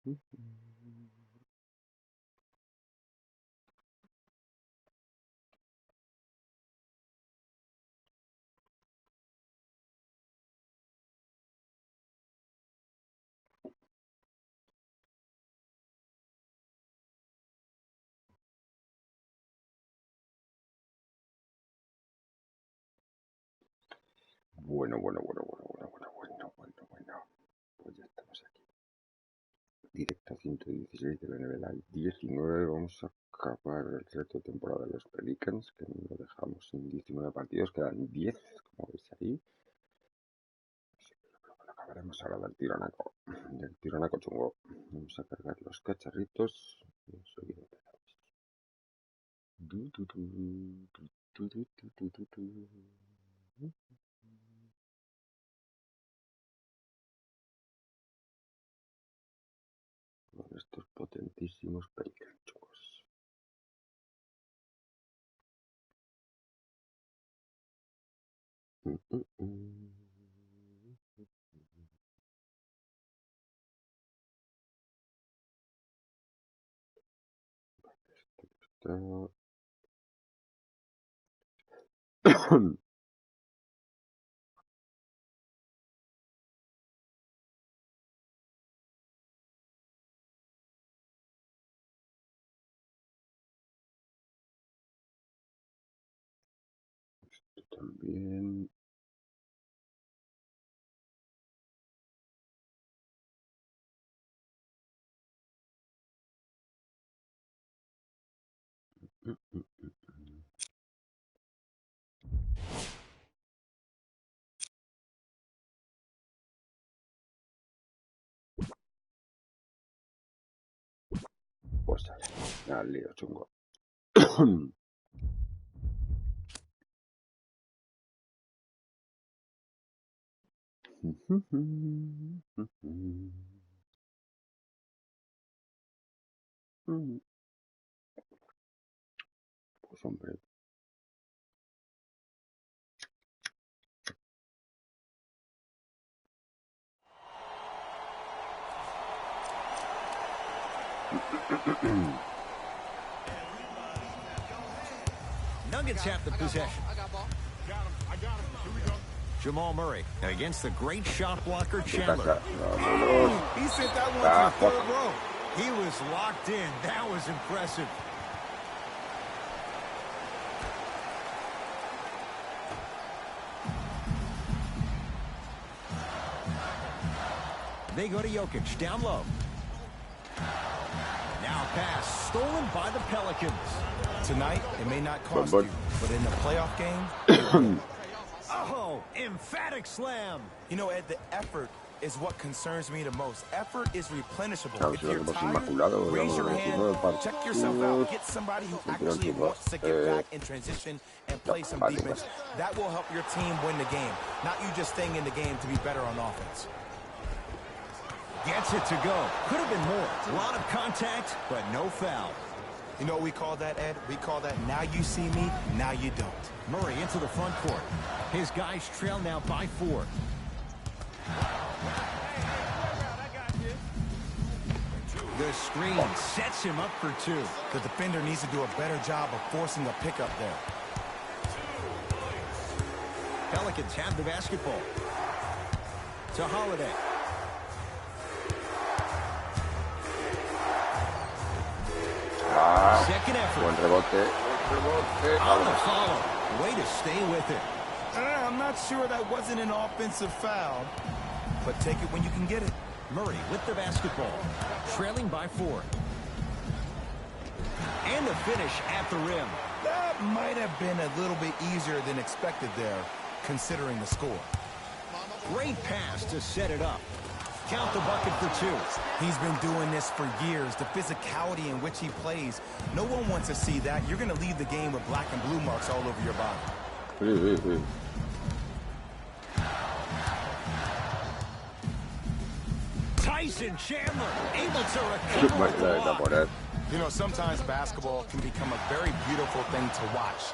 Bueno. Pues ya estamos aquí. Directo 116 de la nivel 19. Vamos a acabar el reto de temporada de los Pelicans, que lo dejamos en 19 partidos. Quedan 10, como veis ahí. Así que yo creo que lo acabaremos ahora del tironaco chungo. Vamos a cargar los cacharritos y enseguida empezamos. Con estos potentísimos pelicanchos. También. Pues al lío chungo. Pues hombre. Nuggets have the possession. I got him. Here we go. Jamal Murray against the great shot blocker Chandler. He sent that one to the third row. He was locked in. That was impressive. They go to Jokic, down low. Now pass, stolen by the Pelicans. Tonight, it may not cost you, but in the playoff game... Oh, emphatic slam. You know, Ed, the effort is what concerns me the most. Effort is replenishable. If you're tired, raise your hand, check yourself out, get somebody who actually wants to get back in transition and play some defense. That will help your team win the game, not you just staying in the game to be better on offense. Gets it to go. Could have been more. A lot of contact, but no foul. You know what we call that, Ed? We call that now you see me, now you don't. Murray into the front court. His guys trail now by 4. The screen sets him up for 2. The defender needs to do a better job of forcing a pickup there. Pelicans have the basketball. To Holiday. Second effort. Buen rebote. On the follow. Way to stay with it. I'm not sure that wasn't an offensive foul, but take it when you can get it. Murray with the basketball. Trailing by 4. And a finish at the rim. That might have been a little bit easier than expected there, considering the score. Great pass to set it up. Count the bucket for 2. He's been doing this for years. The physicality in which he plays, no one wants to see that. You're going to leave the game with black and blue marks all over your body. Tyson Chandler able to recover with the block. You know, sometimes basketball can become a very beautiful thing to watch.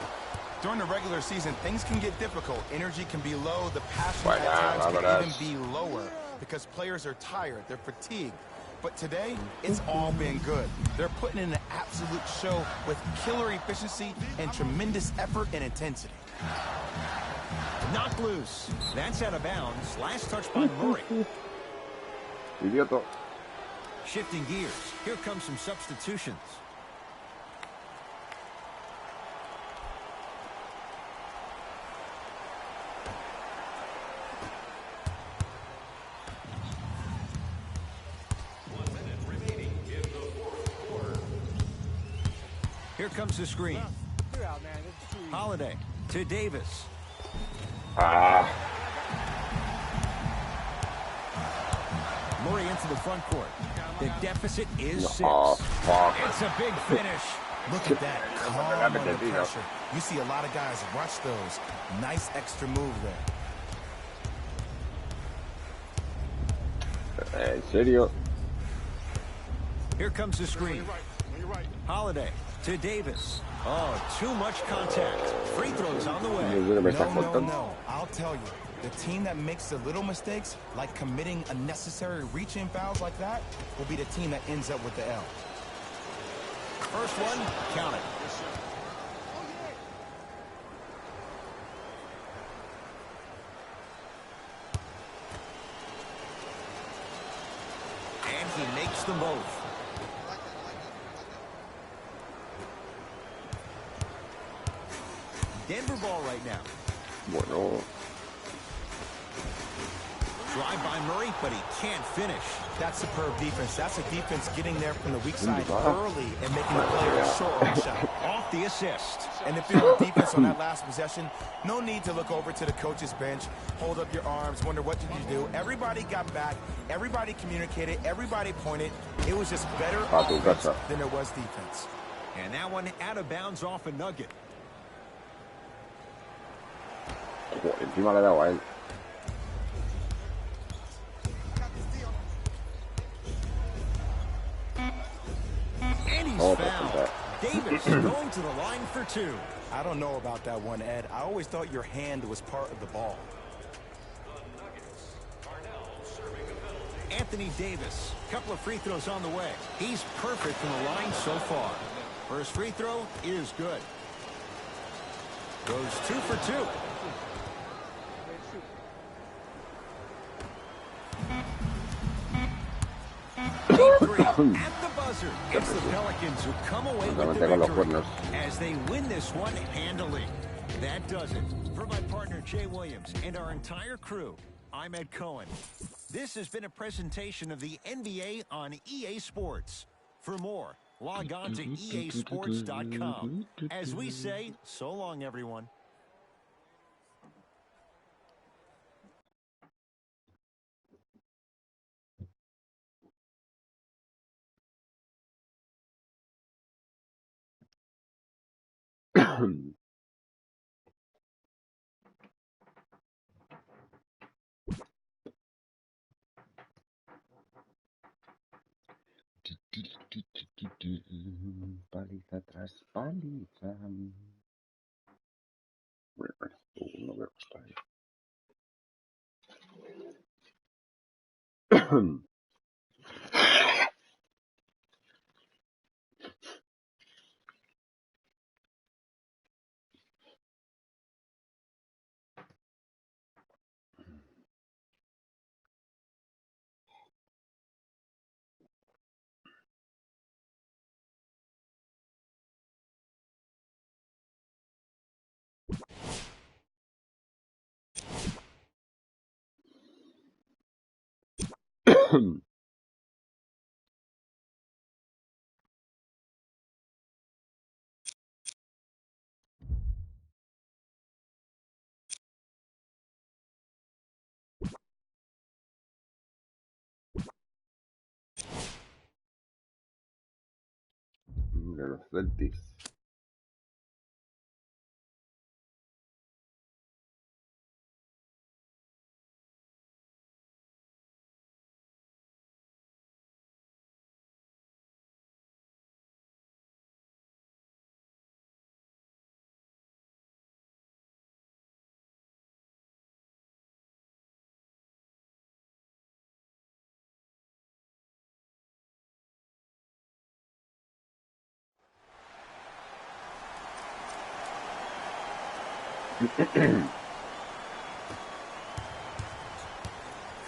During the regular season, things can get difficult. Energy can be low. The passion at times can even be lower because players are tired. They're fatigued. But today, it's all been good. They're putting in an absolute show with killer efficiency and tremendous effort and intensity. Knocked loose. That's out of bounds. Last touch by Murray. Idioto. Shifting gears. Here comes some substitutions. Here comes the screen. Holiday to Davis. Murray into the front court. The deficit is 6. It's a big finish. Look at that, calm under pressure. You see a lot of guys rush those. Nice extra move there. ¿En serio? Here comes the screen. Holiday to Davis. Oh, too much contact. Free throws on the way. No. I'll tell you, the team that makes the little mistakes, like committing unnecessary reach-in fouls like that, will be the team that ends up with the L. First one, count it. And he makes them both. Denver ball right now. Bueno. Drive by Murray, but he can't finish. That's superb defense. That's a defense getting there from the weak side early and making the player short on the shot. Off the assist. And if you're on defense on that last possession, no need to look over to the coach's bench, hold up your arms, wonder what did you do. Everybody got back. Everybody communicated. Everybody pointed. It was just better offense than there was defense. And that one out of bounds off a nugget. Encima le he dado a él. And he's fouled. Davis going to the line for 2. I don't know about that one, Ed. I always thought your hand was part of the ball. Anthony Davis, couple of free throws on the way. He's perfect from the line so far. First free throw is good. Goes 2 for 2. At the buzzer, it's the Pelicans who come away with the victory as they win this one handily. That does it. For my partner Jay Williams and our entire crew, I'm Ed Cohen. This has been a presentation of the NBA on EA Sports. For more, log on to easports.com. As we say, so long, everyone. Paliza tras paliza. No veo que está ahí. De los Celtics.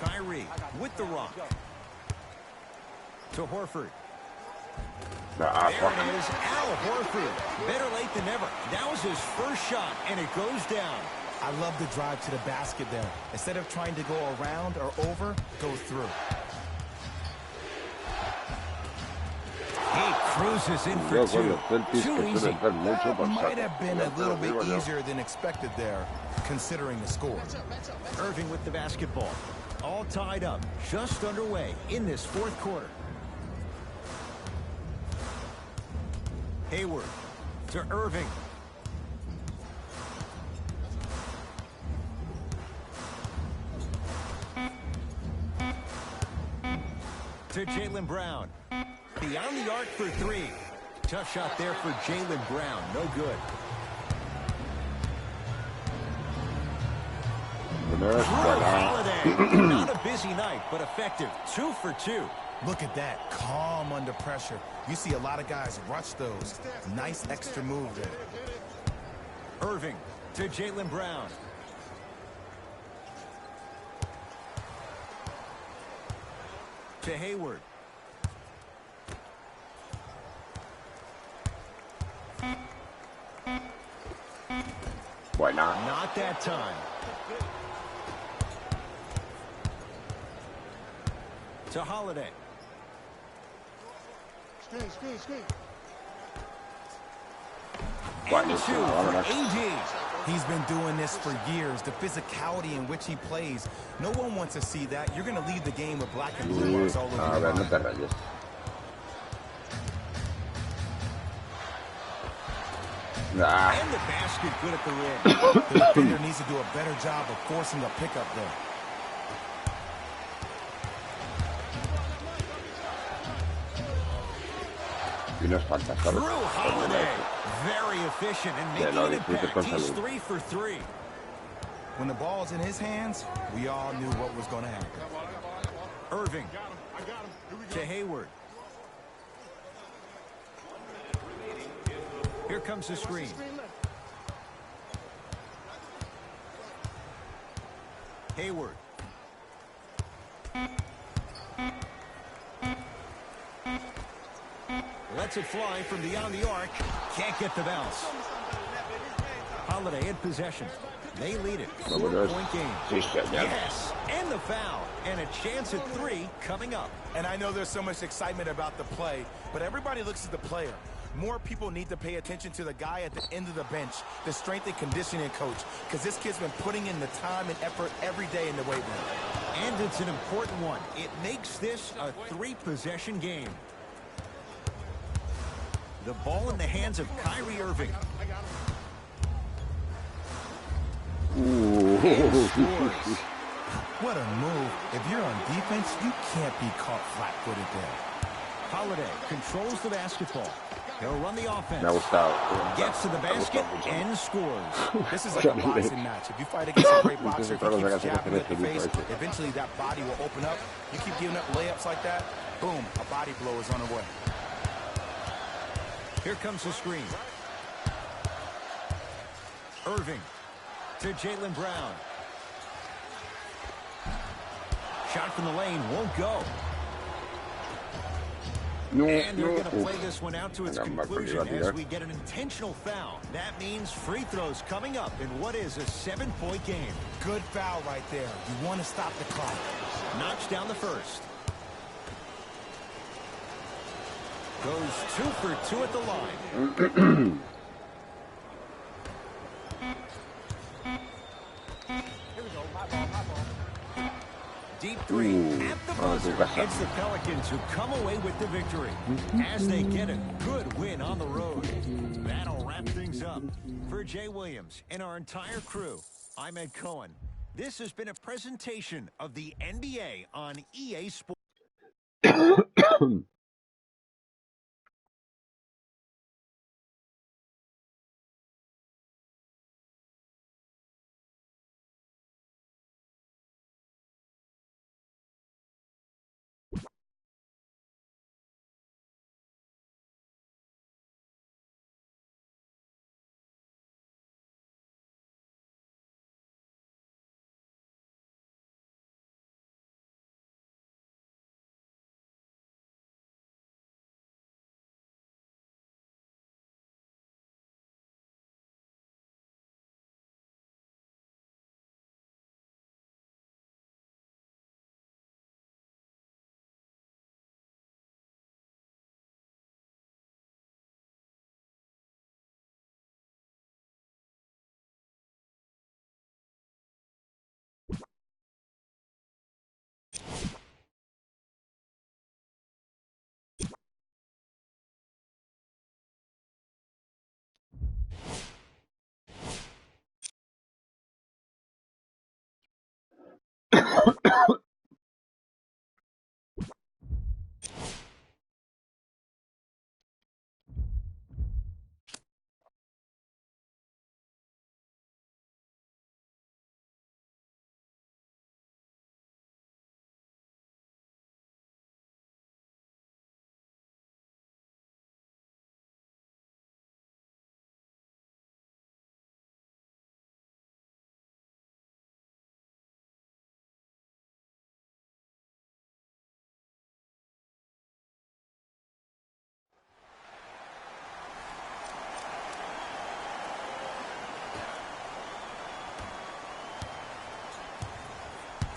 Kyrie with the rock. To Horford. There it is, Al Horford. Better late than never. That was his first shot, and it goes down. I love the drive to the basket there. Instead of trying to go around or over, go through. He cruises in for two. Too easy. Might have been a little bit easier than expected there, considering the score. Irving with the basketball. All tied up, just underway in this fourth quarter. Hayward to Irving. To Jaylen Brown. Beyond the arc for three. Tough shot there for Jaylen Brown. No good. Holiday. Not a busy night, but effective. 2 for 2. Look at that. Calm under pressure. You see a lot of guys rush those. Nice extra move there. Irving to Jaylen Brown. To Hayward. Why not? Not that time. To Holiday. Screen. And 2 for AD. He's been doing this for years. The physicality in which he plays. No one wants to see that. You're going to leave the game with black and blue marks all over the no te line. rayes. And the basket good at the rim. The defender needs to do a better job of forcing a pickup there. Y unas faltas, ¿sabes? Drew Holiday. Very efficient and making an impact. He's 3 for 3. When the ball's in his hands, we all knew what was going to happen. Irving I got him. Here we go. to Hayward. Here comes the screen. Hayward. Lets it fly from beyond the arc. Can't get the bounce. Holiday in possession. They lead it. 4-point game. Yes, and the foul. And a chance at 3 coming up. And I know there's so much excitement about the play, but everybody looks at the player. More people need to pay attention to the guy at the end of the bench, the strength and conditioning coach, because this kid's been putting in the time and effort every day in the weight room. And it's an important one. It makes this a 3-possession game. The ball in the hands of Kyrie Irving. What a move. If you're on defense, you can't be caught flat-footed there. Holiday controls the basketball. He'll run the offense. Me ha gustado. Gets to the Me ha basket gustado mucho. and scores. This is like a boxing match. If you fight against a great boxer, if he keeps jabbing at the face, eventually that body will open up. You keep giving up layups like that, boom, a body blow is on the way. Here comes the screen. Irving to Jaylen Brown. Shot from the lane won't go. No, And they're no. going to play this one out to its conclusion as we get an intentional foul. That means free throws coming up in what is a 7-point game. Good foul right there. You want to stop the clock. Knocks down the first. Goes 2 for 2 at the line. Deep 3 at the buzzer. It's the Pelicans who come away with the victory as they get a good win on the road. That'll wrap things up. For Jay Williams and our entire crew, I'm Ed Cohen. This has been a presentation of the NBA on EA Sports.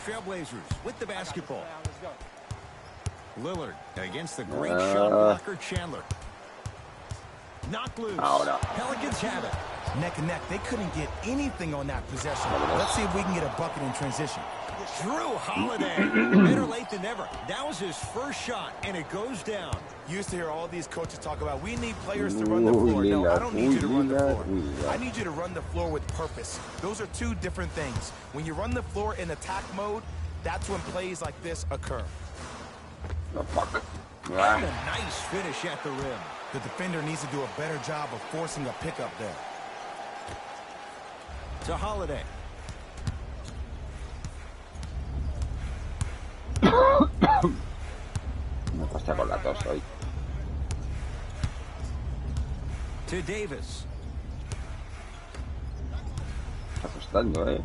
Trailblazers with the basketball. Lillard against the great shot blocker Chandler. Knocked loose. Pelicans have it. Neck and neck. They couldn't get anything on that possession. Let's see if we can get a bucket in transition. Drew Holiday. Better late than never. That was his first shot, and it goes down. You used to hear all these coaches talk about, we need players to run the floor. No, I don't need you to run the floor. I need you to run the floor with purpose. Those are two different things. When you run the floor in attack mode, that's when plays like this occur. No, fuck. And a nice finish at the rim. The defender needs to do a better job of forcing a pickup there. To Holiday. Me pasa con la tos hoy. To Davis. Está costando,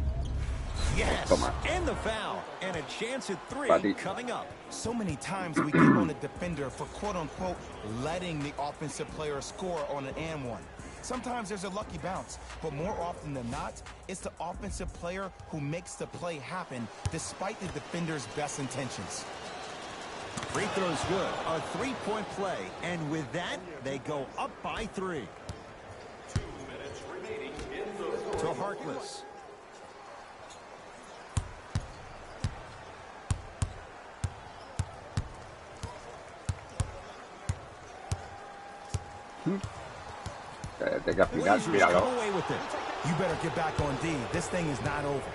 Yes, Toma. and the foul, and a chance at three coming up. So many times we get on the defender for quote-unquote letting the offensive player score on an and one. Sometimes there's a lucky bounce, but more often than not, it's the offensive player who makes the play happen despite the defender's best intentions. Free throw's good. A three-point play, and with that, they go up by 3. 2 minutes remaining in the To Harkless. Te que afinar, míralo. You better get back on D. This thing is not over.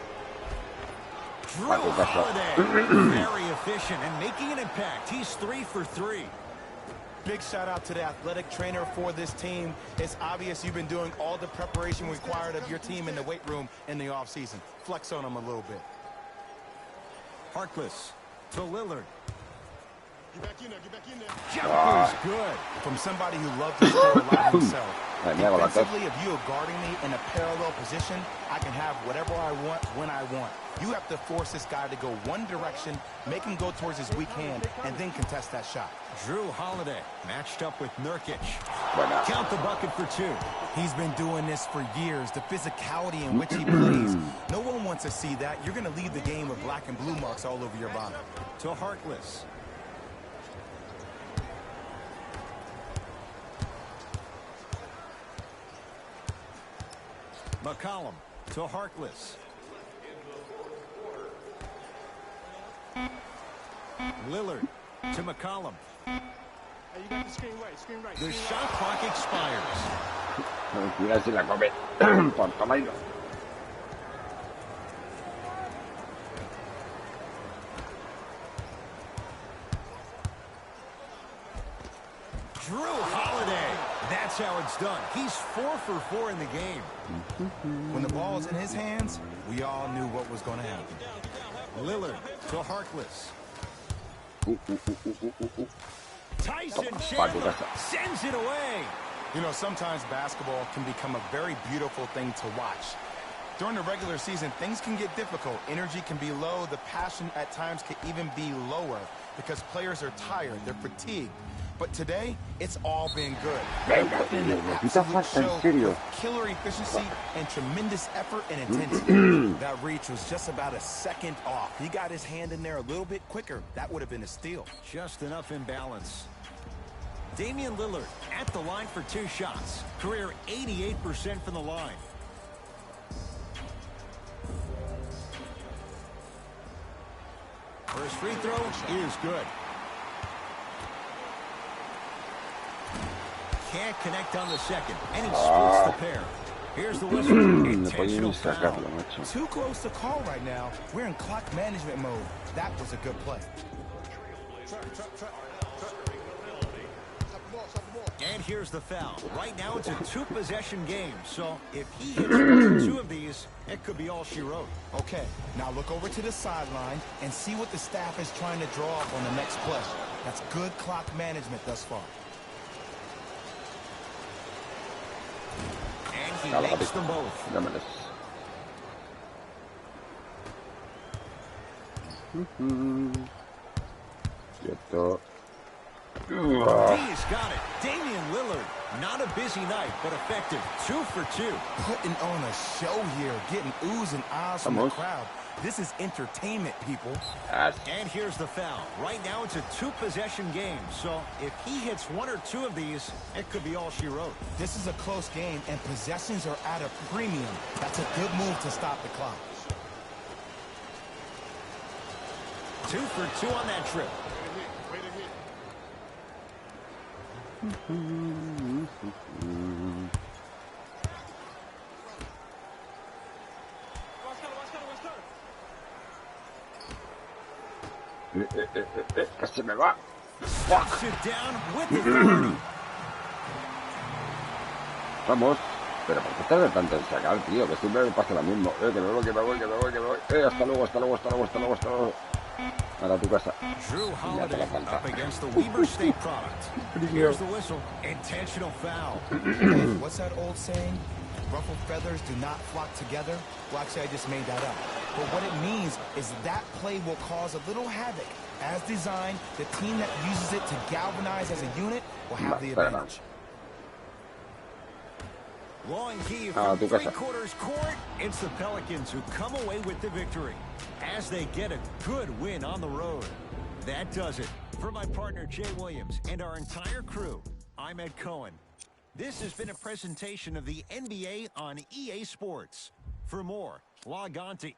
Drew Holiday, very efficient and making an impact. He's 3 for 3. Big shout out to the athletic trainer for this team. It's obvious you've been doing all the preparation required of your team in the weight room in the offseason. Flex on them a little bit. Harkless to Lillard. Get back in there, get back in there. Jumper's good. From somebody who loves to score a lot himself. Defensively, if you are guarding me in a parallel position, I can have whatever I want when I want. You have to force this guy to go one direction, make him go towards his weak hand, and then contest that shot. Drew Holiday matched up with Nurkic. Count the bucket for 2. He's been doing this for years. The physicality in which he plays. No one wants to see that. You're going to leave the game with black and blue marks all over your body. To Harkless. McCollum to Harkless. Lillard to McCollum. Hey, you got the screen right, The shot clock expires. Mira si la come. Por tamaño. Drew Holiday. That's how it's done. He's 4 for 4 in the game. When the ball is in his hands, we all knew what was going to happen. Lillard to Harkless. Tyson Chandler sends it away. You know, sometimes basketball can become a very beautiful thing to watch. During the regular season, things can get difficult. Energy can be low. The passion at times can even be lower because players are tired. They're fatigued. But today, it's all been good. Killer efficiency and tremendous effort and intensity. That reach was just about a second off. He got his hand in there a little bit quicker. That would have been a steal. Just enough imbalance. Damian Lillard at the line for 2 shots. Career 88% from the line. First free throw is good. Can't connect on the second, and he splits the pair. Here's the whistle. Intentional foul. Too close to call right now. We're in clock management mode. That was a good play. And here's the foul. Right now it's a two-possession game, so if he hits one or two of these, it could be all she wrote. Okay, now look over to the sideline and see what the staff is trying to draw up on the next play. That's good clock management thus far. And he makes them both. He's got it. Damian Lillard. Not a busy night, but effective. 2 for 2. Putting on a show here, getting oohs and ahs from the crowd. This is entertainment, people. And here's the foul. Right now it's a two-possession game, so if he hits one or two of these, it could be all she wrote. This is a close game, and possessions are at a premium. That's a good move to stop the clock. 2 for 2 on that trip. Se me va. Stops it down with authority. Vamos. Pero ¿por qué tarda tanto en sacar, tío? Que siempre me pasa lo mismo. Que me voy, que me voy, que me voy, que me voy. Hasta luego, hasta luego, hasta luego, hasta luego, hasta luego. Para tu casa. Drew Holiday up against the Weber State product. Here's the whistle. Intentional foul. What's that old saying? Ruffled feathers do not flock together? Well, actually, I just made that up. But what it means is that play will cause a little havoc. As designed, the team that uses it to galvanize as a unit will have the advantage. Long key from three-quarters court. It's the Pelicans who come away with the victory as they get a good win on the road. That does it. For my partner Jay Williams and our entire crew, I'm Ed Cohen. This has been a presentation of the NBA on EA Sports. For more, log on to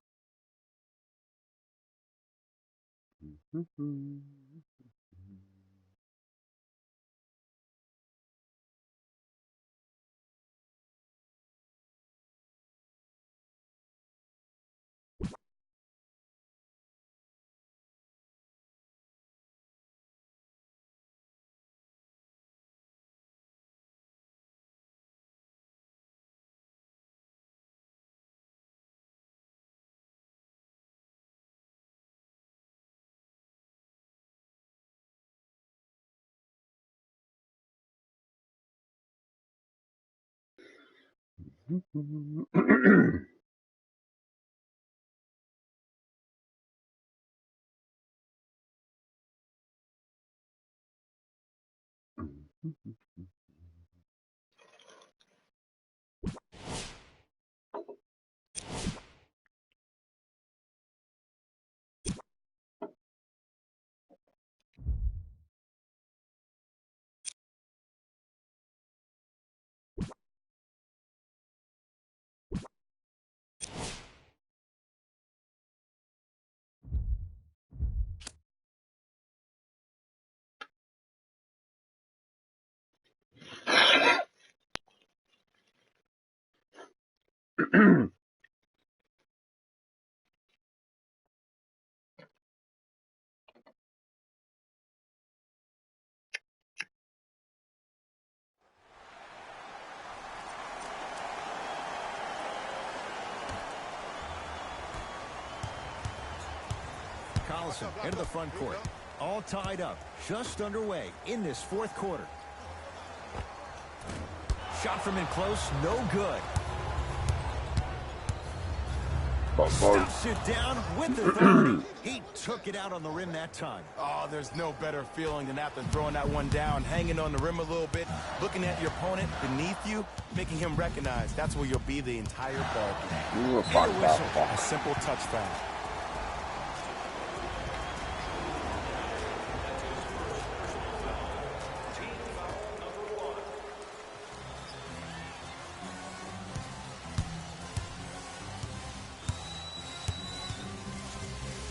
Collison into the front court. All tied up, just underway in this fourth quarter. Shot from in close, no good. Stops it down with authority. He took it out on the rim that time. Oh, there's no better feeling than after throwing that one down, hanging on the rim a little bit, looking at your opponent beneath you, making him recognize that's where you'll be the entire ball game. A simple touch foul.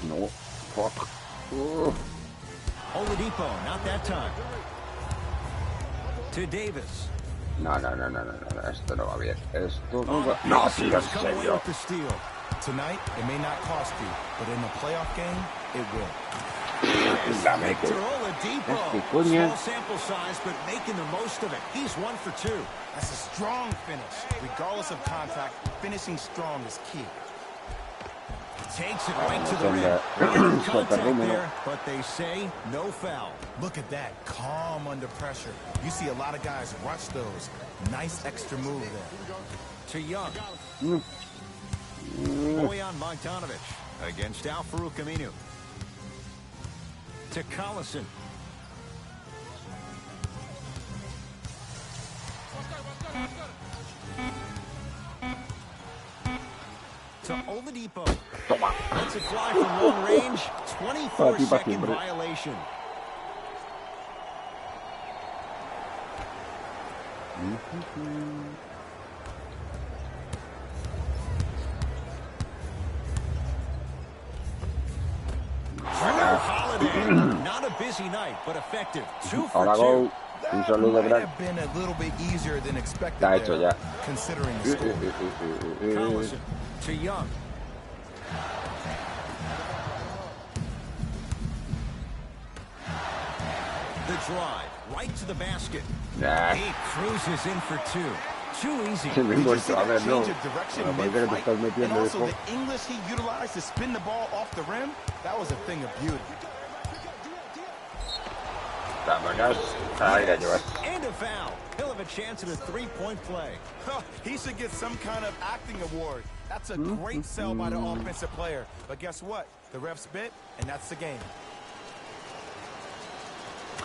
No, fuck. Oladipo, not that time. To Davis. No, esto no va bien. Esto no va... No, tío, en serio. Tonight, it may not cost you, but in a playoff game, it will. Dame que... coño. Small sample size, but making the most of it. He's 1 for 2. That's a strong finish. Regardless of contact, finishing strong is key. Takes it right to the rim. Contact there, but they say no foul. Look at that, calm under pressure. You see a lot of guys rush those. Nice extra move there. To Young. Bojan Bogdanovic against Al-Farouq Aminu. To Collison. To Oladipo. That's a fly from long range. 24-second violation. Not a busy night, but effective. 2 for 2. Un saludo grande. Está hecho ya. Collison to Young. The drive right to the basket. Nah. He cruises in for 2. Too easy. A ver, no. And also the English he utilized to spin the ball off the rim, that was a thing of beauty. Vámonos. Ahí la llevas. And a foul. He'll have a chance at a three-point play. He should get some kind of acting award. That's a great sell by the offensive player. But guess what? The ref spit, and that's the game.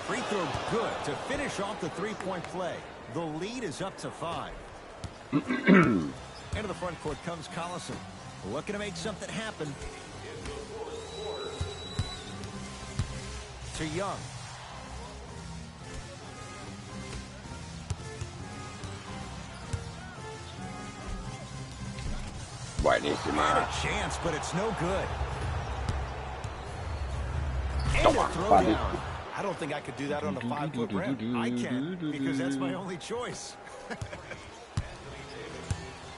Free throw good to finish off the three-point play. The lead is up to 5. Into the front court comes Collison. Looking to make something happen. To Young. Buenísima. Had a chance, but it's no good. Toma, Fabi. I don't think I could do that on a 5-foot rim. I can, because that's my only choice.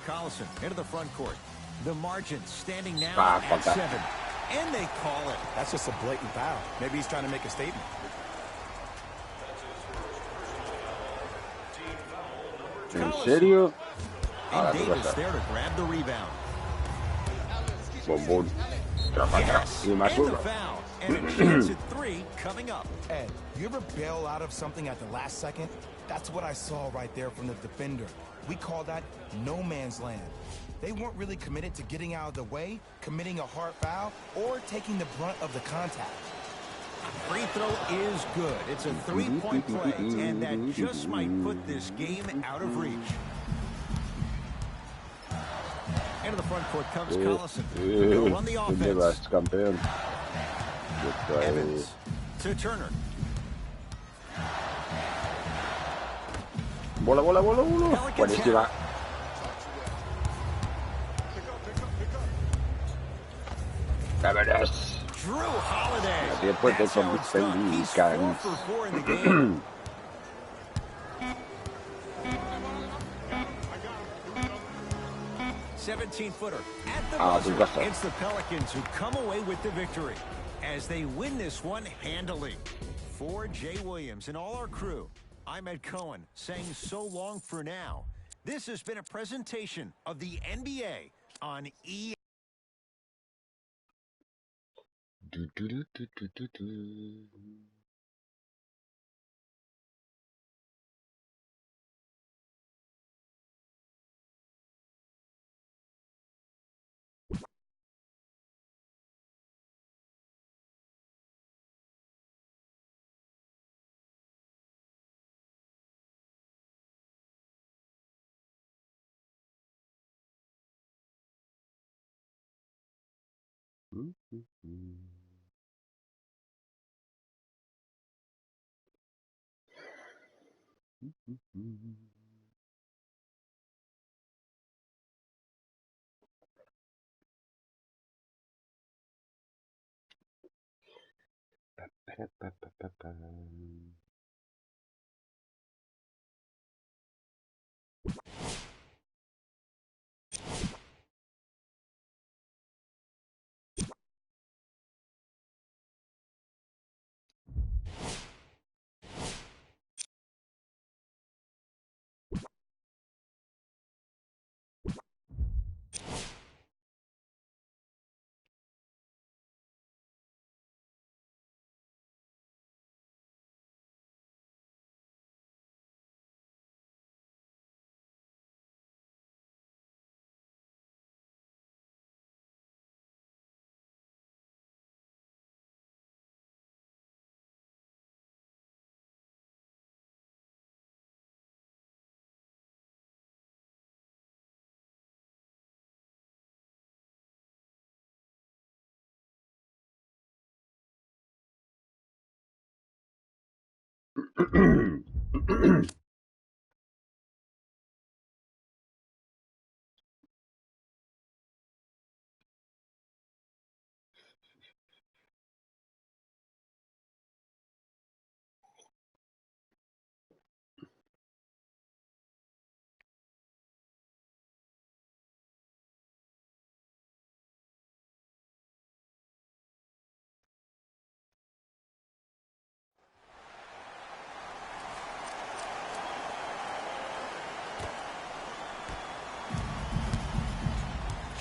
Collison into the front court. The margin standing now at 7. And they call it. That's just a blatant foul. Maybe he's trying to make a statement. ¿En serio? And Davis there to grab the rebound. Boom. Yes, and the foul. And a chance at 3 coming up. Ed, you ever bail out of something at the last second? That's what I saw right there from the defender. We call that no man's land. They weren't really committed to getting out of the way, committing a hard foul, or taking the brunt of the contact. Free throw is good. It's a three-point play, and that just might put this game out of reach. Into the front court comes Collison. He'll run the offense. Evans to Turner. Bola. Buenísima. Vámonos. Drew Holiday. Después de con mis Pelicans. 17-footer at the buzzer. It's the Pelicans who come away with the victory as they win this one handily. For Jay Williams and all our crew, I'm Ed Cohen saying so long for now. This has been a presentation of the NBA on E.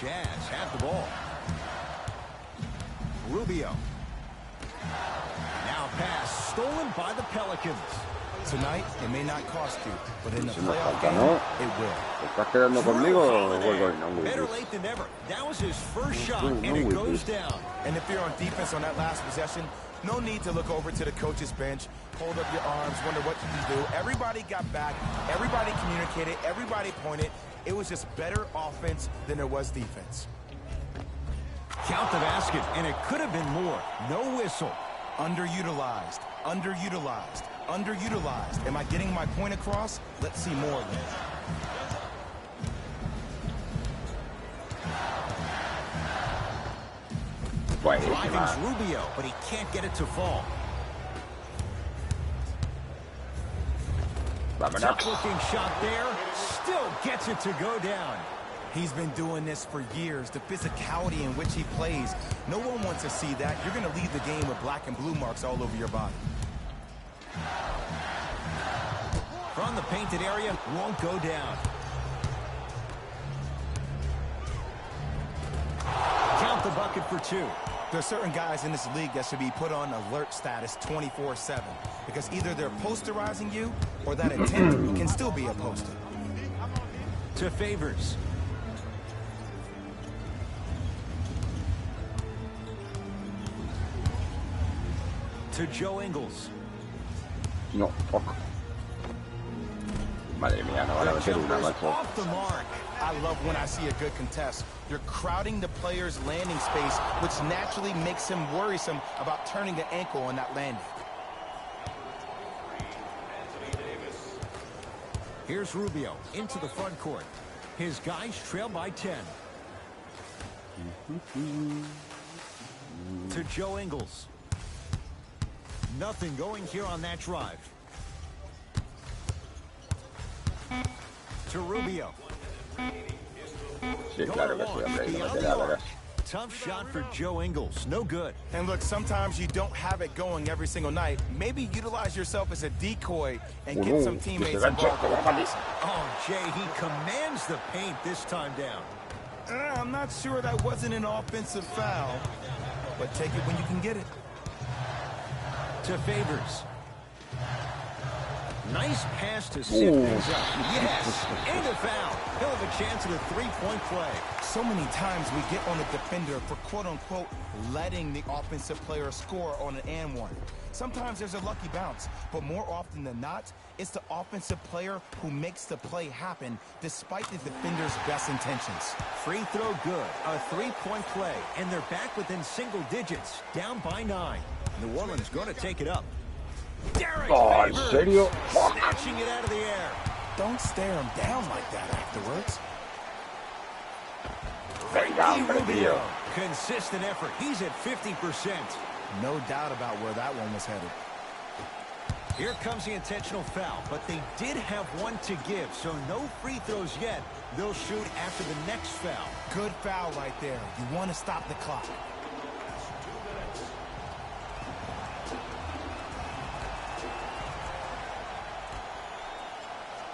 Jazz have the ball. Rubio. Now pass stolen by the Pelicans. Tonight, it may not cost you, but in the playoff game, it will. ¿Estás quedando conmigo o vuelvo in? Better late than never. That was his first shot, and it goes down. And if you're on defense on that last possession, no need to look over to the coach's bench, hold up your arms, wonder what you can do. Everybody got back, everybody communicated, everybody pointed. It was just better offense than there was defense. Count the basket, and it could have been more. No whistle. Underutilized, underutilized, underutilized. Am I getting my point across? Let's see more of it. Driving's Rubio, but he can't get it to fall. Tough-looking shot there. Still gets it to go down. He's been doing this for years. The physicality in which he plays. No one wants to see that. You're going to leave the game with black and blue marks all over your body. From the painted area, won't go down. Count the bucket for two. There are certain guys in this league that should be put on alert status 24/7 because either they're posterizing you or that intent can still be a poster. To Favors. To Joe Ingles. No, fuck. Madre mía, no van a meter una, macho. Off the mark. I love when I see a good contest. You're crowding the player's landing space, which naturally makes him worrisome about turning an ankle on that landing. Here's Rubio into the front court. His guys trail by 10. To Joe Ingles. Nothing going here on that drive. To Rubio. Sí, claro que sí, hombre, no me queda, verás. Tough shot for Joe Ingles. No good. And look, sometimes you don't have it going every single night. Maybe utilize yourself as a decoy and get some teammates involved. Oh, Jay, he commands the paint this time down. I'm not sure that wasn't an offensive foul, but take it when you can get it. To Favors. Nice pass to sit things up. Yes, and a foul. He'll have a chance at a three-point play. So many times we get on a defender for quote-unquote letting the offensive player score on an and one. Sometimes there's a lucky bounce, but more often than not, it's the offensive player who makes the play happen despite the defender's best intentions. Free throw good. A three-point play, and they're back within single digits, down by 9. New Orleans going to take it up. Derek ¿En serio? snatching it out of the air. Don't stare him down like that afterwards. Venga, hombre, tío. Consistent effort. He's at 50%. No doubt about where that one was headed. Here comes the intentional foul, but they did have one to give, so no free throws yet. They'll shoot after the next foul. Good foul right there. You want to stop the clock.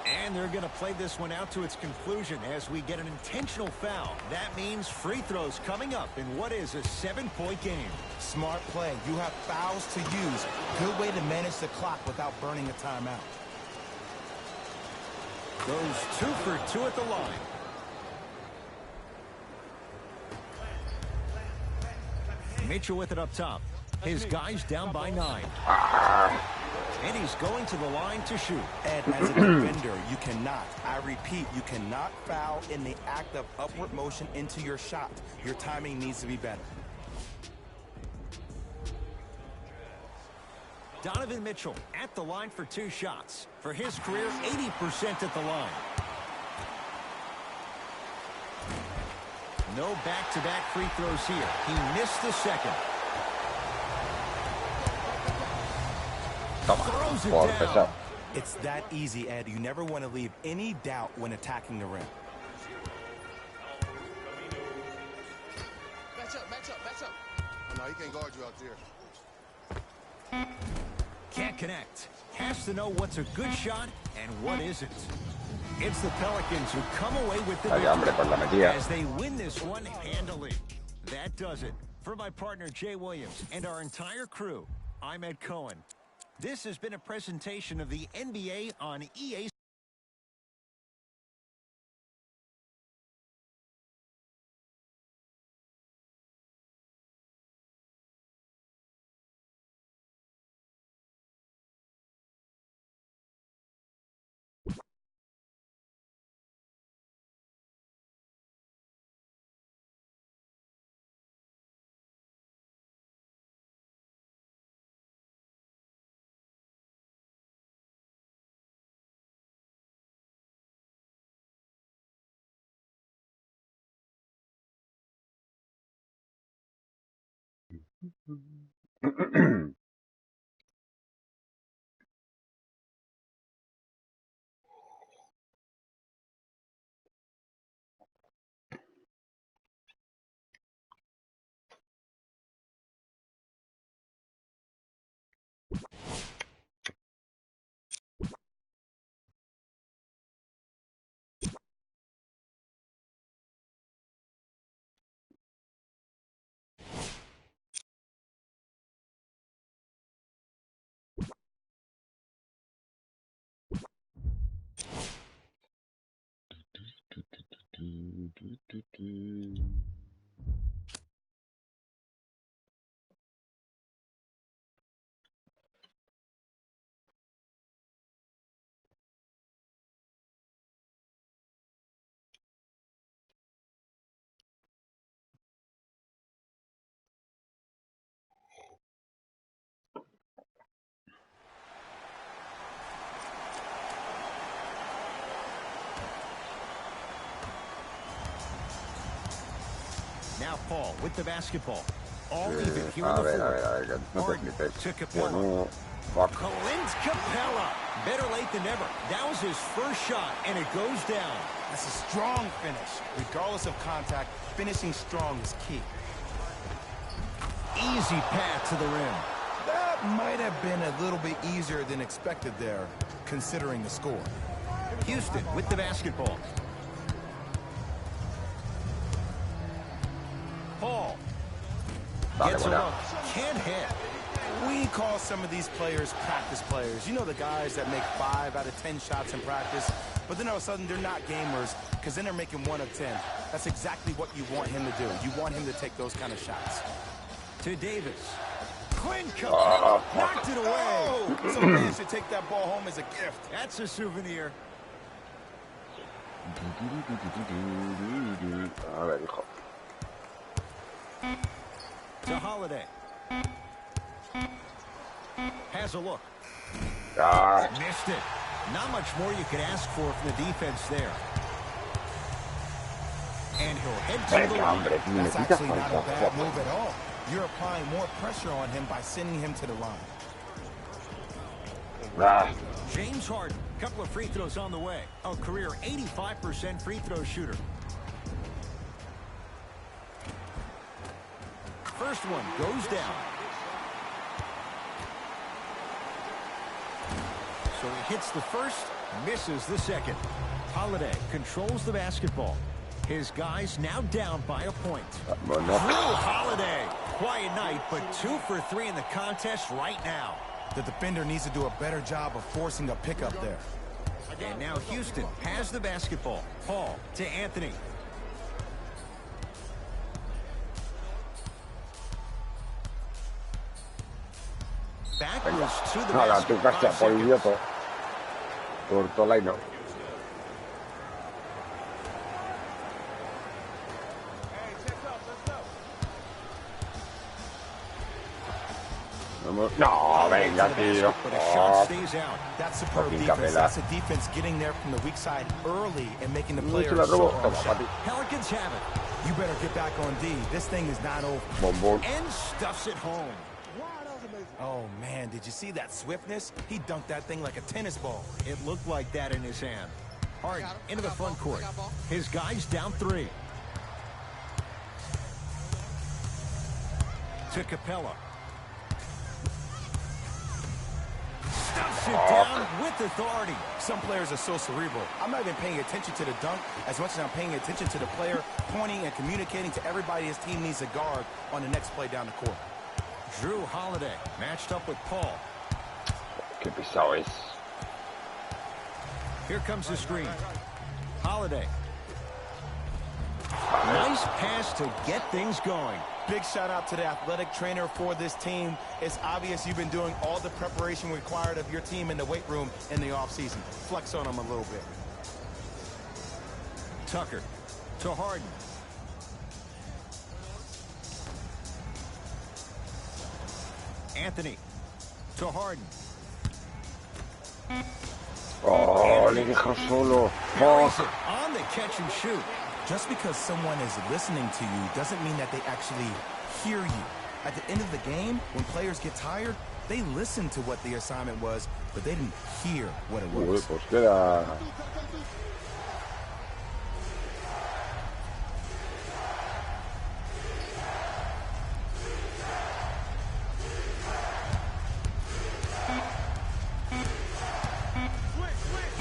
And they're going to play this one out to its conclusion as we get an intentional foul. That means free throws coming up in what is a 7-point game. Smart play. You have fouls to use. Good way to manage the clock without burning a timeout. Goes 2 for 2 at the line. Mitchell with it up top. His guys down by 9. And he's going to the line to shoot. And as a defender, you cannot, I repeat, you cannot foul in the act of upward motion into your shot. Your timing needs to be better. Donovan Mitchell at the line for 2 shots. For his career, 80% at the line. No back-to-back free throws here. He missed the second. Throws it down. It's that easy, Ed. You never want to leave any doubt when attacking the rim. Match up. Oh, no, he can't guard you out there. Can't connect. Has to know what's a good shot and what isn't. It's the Pelicans who come away with the victory as they win this one handily. That does it. For my partner Jay Williams and our entire crew, I'm Ed Cohen. This has been a presentation of the NBA on EA. Now Paul with the basketball. All even here on the floor. To Capella. Clint Capella. Better late than never. That was his first shot, and it goes down. That's a strong finish. Regardless of contact, finishing strong is key. Easy path to the rim. That might have been a little bit easier than expected there, considering the score. Houston with the basketball. Paul gets a look. Can't hit. We call some of these players practice players. You know, the guys that make 5 out of 10 shots in practice, but then all of a sudden they're not gamers because then they're making 1 of 10. That's exactly what you want him to do. You want him to take those kind of shots. To Davis. Clint Capella knocked it away. Oh, some fans should take that ball home as a gift. That's a souvenir. To Holiday. Has a look. Missed it. Not much more you could ask for from the defense there. And he'll head to the line. That's actually not a bad move at all. You're applying more pressure on him by sending him to the line. James Harden, couple of free throws on the way. A career 85% free throw shooter. First one goes down. So he hits the first, misses the second. Holiday controls the basketball. His guys now down by a point. Drew Holiday. Quiet night, but 2 for 3 in the contest right now. The defender needs to do a better job of forcing a pickup there. And now Houston has the basketball. Paul to Anthony. Backwards to the basket. No, venga, tío. Oh, That's superb defense. That's a defense getting there from the weak side early and making the players so Pelicans have it. You better get back on D. This thing is not over. And stuffs it home. Oh, man, did you see that swiftness? He dunked that thing like a tennis ball. It looked like that in his hand. Harden into the front court. His guys down 3. To Capella. Stuffs it down with authority. Some players are so cerebral. I'm not even paying attention to the dunk as much as I'm paying attention to the player pointing and communicating to everybody his team needs a guard on the next play down the court. Drew Holiday matched up with Paul. Qué pesado es. Here comes the screen. Holiday. Nice pass to get things going. Big shout out to the athletic trainer for this team. It's obvious you've been doing all the preparation required of your team in the weight room in the offseason. Flex on them a little bit. Tucker to Harden. Anthony to Harden. Oh, le dejó solo. On the catch and shoot. Just because someone is listening to you doesn't mean that they actually hear you. At the end of the game, when players get tired, they listen to what the assignment was, but they didn't hear what it was. Pues queda.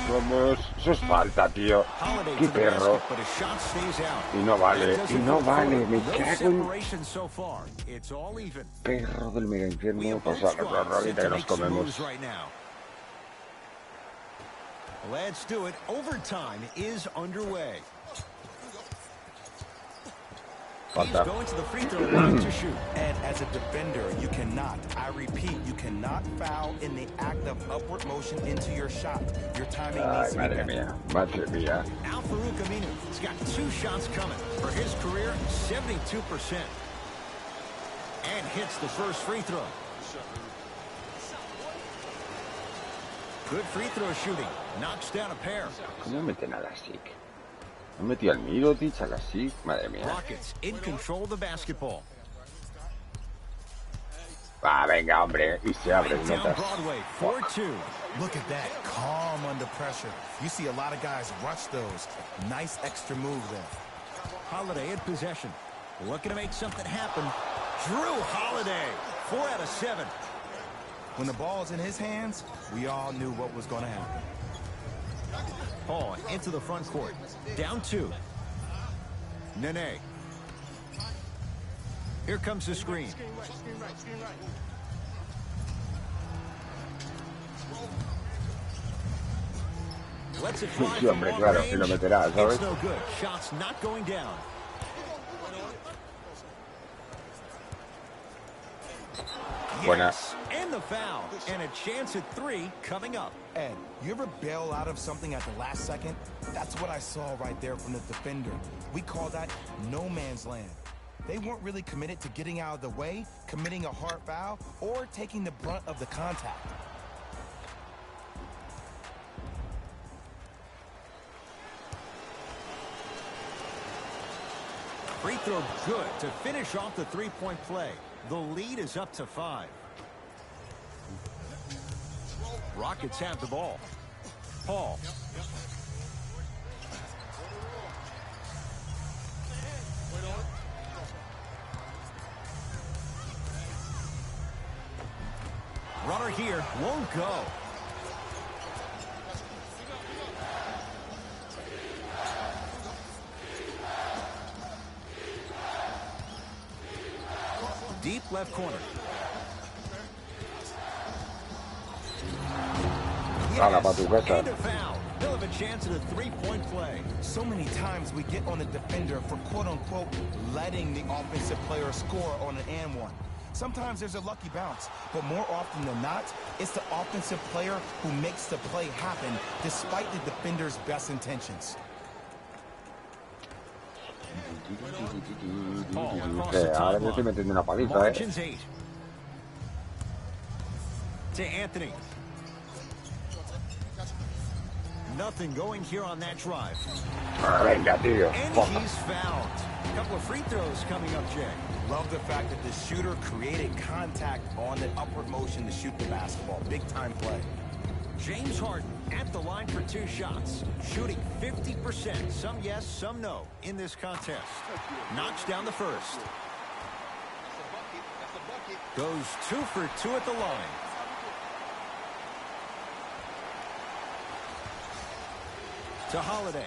Vamos, eso es falta, tío. Qué perro. Y no vale, me cago en... Perro del mega infierno, pasa la rolita que nos comemos. Let's do it. Overtime is underway. He's going to the free throw line to shoot. And as a defender, you cannot, I repeat, you cannot foul in the act of upward motion into your shot. Your timing needs to be better. Madre mía. Al-Farouq Aminu has got 2 shots coming. For his career, 72%. And hits the first free throw. Good free throw shooting. Knocks down a pair. No meten a la SIC. No metió al Miro, a la SIC. Madre mía. Rockets in control of the basketball. Va, venga, hombre. Y se abre el notas. Broadway, 4-2. Look at that. Calm under pressure. You see a lot of guys rush those. Nice extra move there. Holiday in possession. Looking to make something happen. Drew Holiday. 4 out of 7. When the ball's in his hands, we all knew what was going to happen. Paul into the front court. Down 2. Nene. Here comes the screen. Let's it fly from long range. It's no good. Shots not going down. Yes, and the foul. And a chance at 3 coming up. Ed, you ever bail out of something at the last second? That's what I saw right there from the defender. We call that no man's land. They weren't really committed to getting out of the way, committing a hard foul, or taking the brunt of the contact. Free throw good to finish off the 3-point play. The lead is up to 5. Rockets have the ball. Paul. Runner here won't go. Deep left corner. Yes, and a foul. They'll have a chance at a 3-point play. So many times we get on the defender for quote-unquote letting the offensive player score on an and one. Sometimes there's a lucky bounce, but more often than not, it's the offensive player who makes the play happen despite the defender's best intentions. Ahora me estoy metiendo una paliza, Margins 8. To Anthony. Nothing going here on that drive. Venga, tío. And he's fouled. A couple of free throws coming up, Jay. Love the fact that the shooter created contact on the upward motion to shoot the basketball. Big time play. James Harden at the line for 2 shots, shooting 50%. Some yes, some no in this contest. Knocks down the first. Goes 2 for 2 at the line. To Holiday.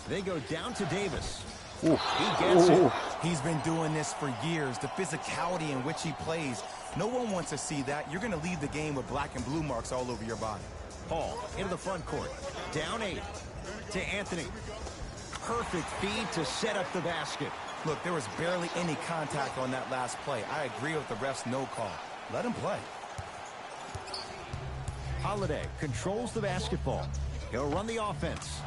They go down to Davis. He gets it. He's been doing this for years. The physicality in which he plays. No one wants to see that. You're going to leave the game with black and blue marks all over your body. Paul into the front court. Down 8. To Anthony. Perfect feed to set up the basket. Look, there was barely any contact on that last play. I agree with the ref's no call. Let him play. Holiday controls the basketball. He'll run the offense.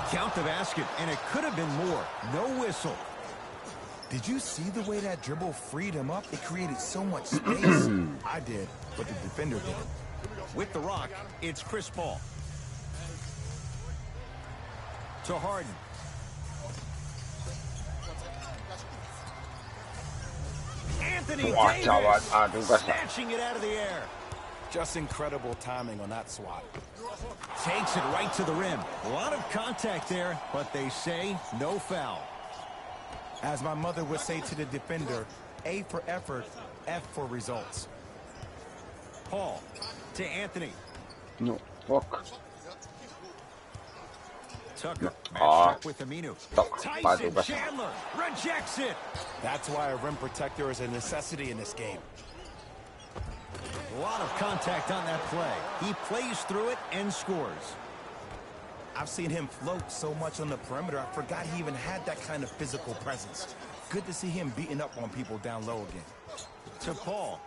Count the basket, and it could have been more. No whistle. Did you see the way that dribble freed him up? It created so much space. I did, but the defender didn't. With the rock, it's Chris Paul. To Harden. Anthony Davis snatching it out of the air. Just incredible timing on that swat. Takes it right to the rim. A lot of contact there, but they say no foul. As my mother would say to the defender, A for effort, F for results. Paul to Anthony. No, fuck. Tucker matched up with Aminu. Tyson Pasa. Chandler rejects it. That's why a rim protector is a necessity in this game. A lot of contact on that play. He plays through it and scores. I've seen him float so much on the perimeter, I forgot he even had that kind of physical presence. Good to see him beating up on people down low again. To Paul.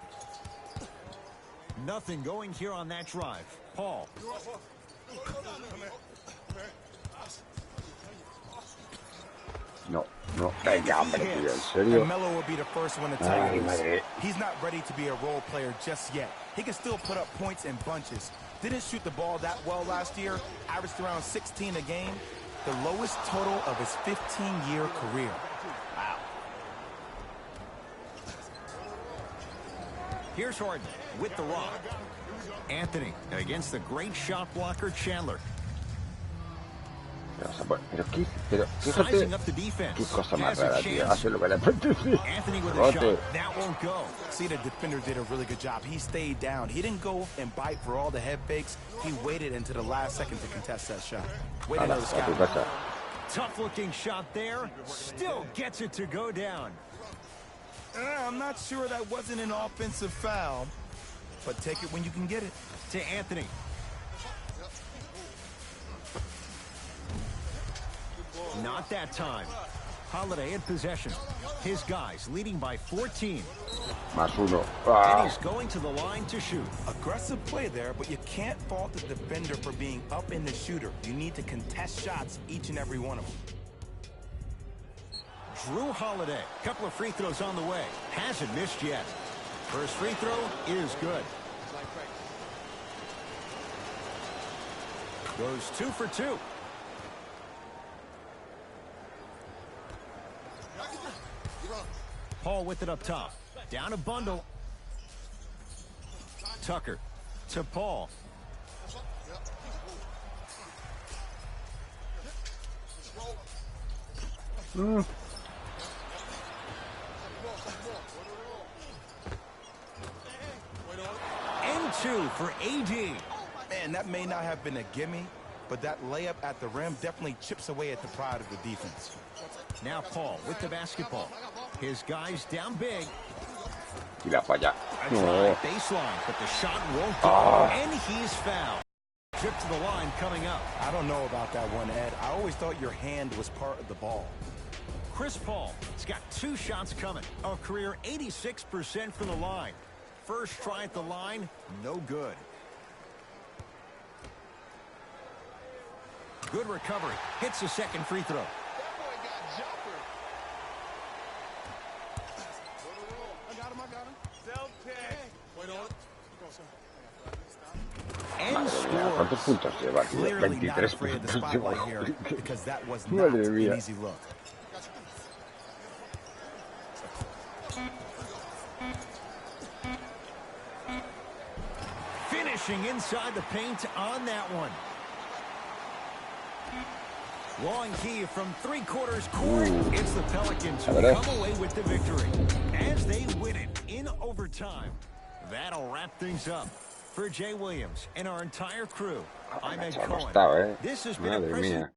Nothing going here on that drive. Paul. No, venga, hombre, tío, en serio. And Melo will be the first one to tell you this. He's not ready to be a role player just yet. He can still put up points in bunches. Didn't shoot the ball that well last year. Averaged around 16 a game. The lowest total of his 15-year career. Wow. Here's Harden with the rock. Anthony against the great shot blocker Chandler. Pero fíjate, Sizing up the defense. qué cosa más rara, tío. Hace lo que le apetece. Anthony with a shot. That won't go. See, the defender did a really good job. He stayed down. He didn't go and bite for all the head fakes. He waited until the last second to contest that shot. Wait another scout. Tough-looking shot there. Still gets it to go down. I'm not sure that wasn't an offensive foul, but take it when you can get it. To Anthony. Not that time. Holiday in possession. His guys leading by 14. Más uno. And he's going to the line to shoot. Aggressive play there, but you can't fault the defender for being up in the shooter. You need to contest shots, each and every one of them. Drew Holiday. Couple of free throws on the way. Hasn't missed yet. First free throw is good. Goes 2 for 2. Paul with it up top. Down a bundle. Tucker to Paul. Mm. And 2 for AD. Man, that may not have been a gimme, but that layup at the rim definitely chips away at the pride of the defense. Now Paul with the basketball. His guys down big. Y la falla. No. Baseline, but the shot won't go. And he's fouled. Trip to the line coming up. I don't know about that one, Ed. I always thought your hand was part of the ball. Chris Paul has got 2 shots coming. A career 86% from the line. First try at the line, no good. Good recovery. Hits the second free throw. Madre mía, ¿cuántos puntos lleva, tío? 23 puntos lleva. Madre mía. Finishing inside the paint on that one. Long key from three-quarters court. It's the Pelicans who come away with the victory as they win it in overtime. That'll wrap things up. For Jay Williams and our entire crew, I'm Ed Cohen. This has been a present.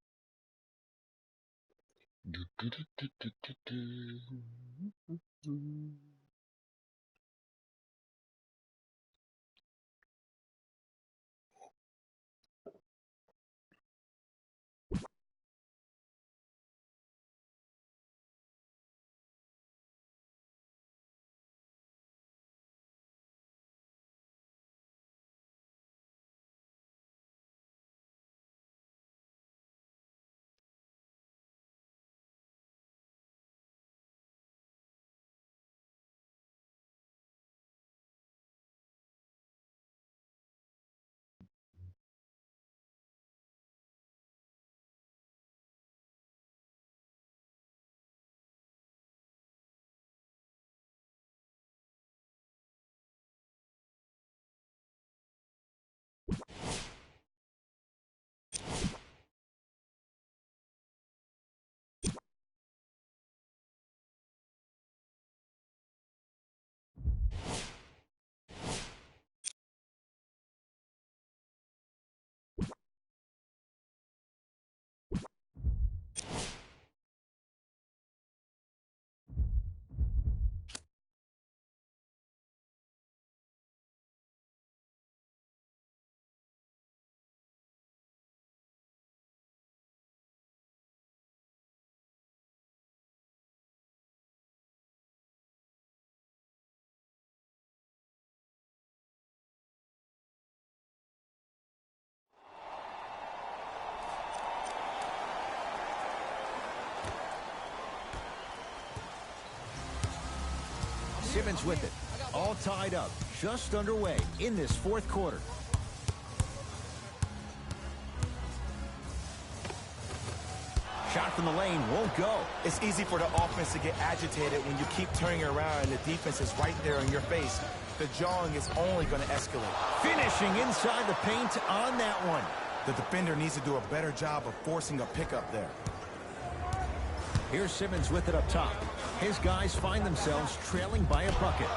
Simmons with it, all tied up, just underway in this fourth quarter. Shot from the lane won't go. It's easy for the offense to get agitated when you keep turning around and the defense is right there in your face. The jawing is only going to escalate. Finishing inside the paint on that one. The defender needs to do a better job of forcing a pickup there. Here's Simmons with it up top. His guys find themselves trailing by a bucket.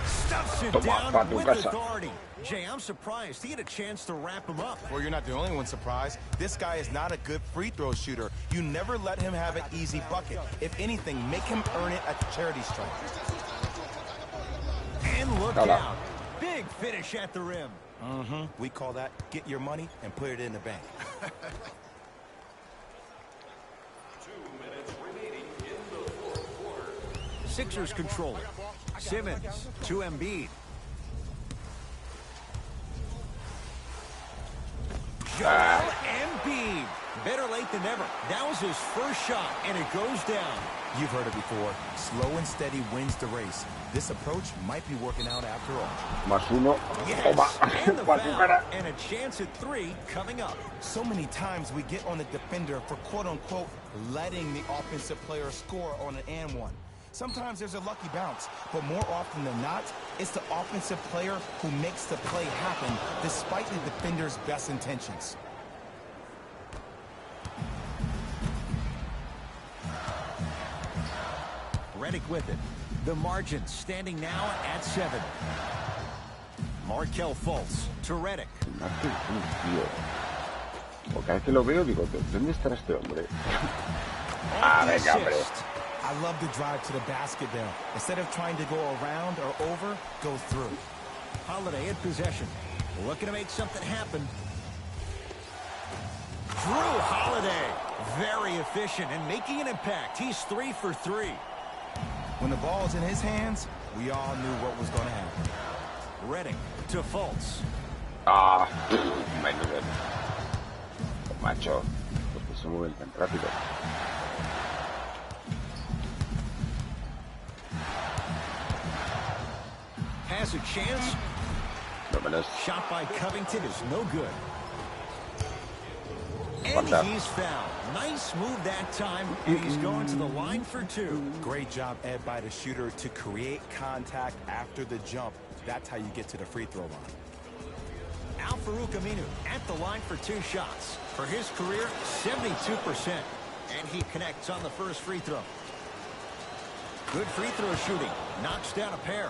Stuffs it down with authority. Jay, I'm surprised he had a chance to wrap him up. Well, you're not the only one surprised. This guy is not a good free throw shooter. You never let him have an easy bucket. If anything, make him earn it at the charity stripe. And look out. Big finish at the rim. We call that get your money and put it in the bank. 2 minutes remaining in the fourth quarter. Sixers control it. Simmons to Embiid. Joel Embiid. Better late than never. That was his first shot, and it goes down. You've heard it before. Slow and steady wins the race. This approach might be working out after all. Más uno. Yes, and the foul, and a chance at three coming up. So many times we get on the defender for quote-unquote letting the offensive player score on an and one. Sometimes there's a lucky bounce, but more often than not, it's the offensive player who makes the play happen despite the defender's best intentions. Redick with it. The margin standing now at 7. Markelle Fultz to Redick. Porque cada vez que lo veo digo, ¿dónde estará este hombre? Ah, venga, hombre. I love the drive to the basket there. Instead of trying to go around or over, go through. Holiday in possession. Looking to make something happen. Drew Holiday. Very efficient and making an impact. He's 3 for 3. When the ball's in his hands, we all knew what was going to happen. Redick to Fultz. Ah, menudo. Macho, ¿por qué se mueven tan rápido? has a chance. Shot by Covington is no good. And he's fouled. Nice move that time, and he's going to the line for two. Great job, Ed, by the shooter to create contact after the jump. That's how you get to the free throw line. Aminu at the line for 2 shots. For his career, 72%. And he connects on the first free throw. Good free throw shooting. Knocks down a pair.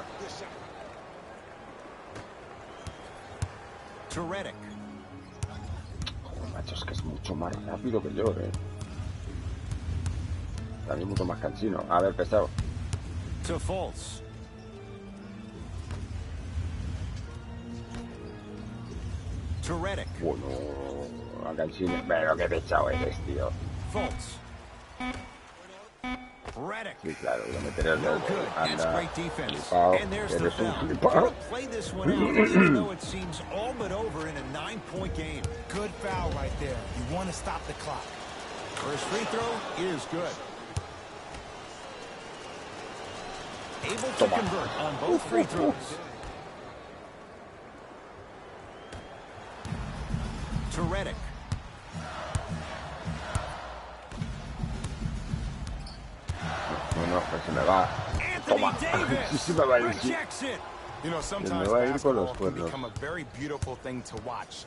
To Redick. Macho, es que es mucho más rápido que yo, También mucho más cansino. A ver, pesado. To Fultz. To Redick. Bueno, a cansino. Pero qué pesado eres, tío. Fultz. Redick. Sí, claro, lo meteré al No dedo. good. That's Anda, great defense. flipao. And there's the Eres un foul. flipao. He'll play this one out, even though it seems all but over in a 9-point game. Good foul right there. You want to stop the clock. First free throw is good. Able to convert on both free throws. To Redick. No, pues se me va. Toma. Sí, sí me va a ir. Sí. You know, sometimes basketball can become a very beautiful thing to watch.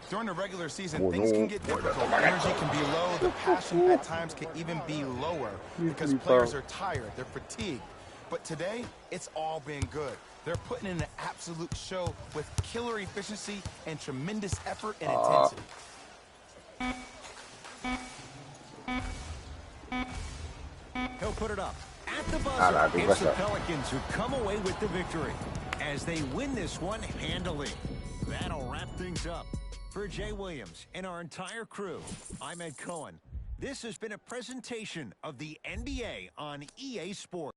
During the regular season, things can get difficult. Energy can be low. The passion at times can even be lower because players are tired. They're fatigued. But today, it's all been good. They're putting in an absolute show with killer efficiency and tremendous effort and intensity. He'll put it up at the buzzer. It's the Pelicans who come away with the victory as they win this one handily. That'll wrap things up. For Jay Williams and our entire crew, I'm Ed Cohen. This has been a presentation of the NBA on EA Sports.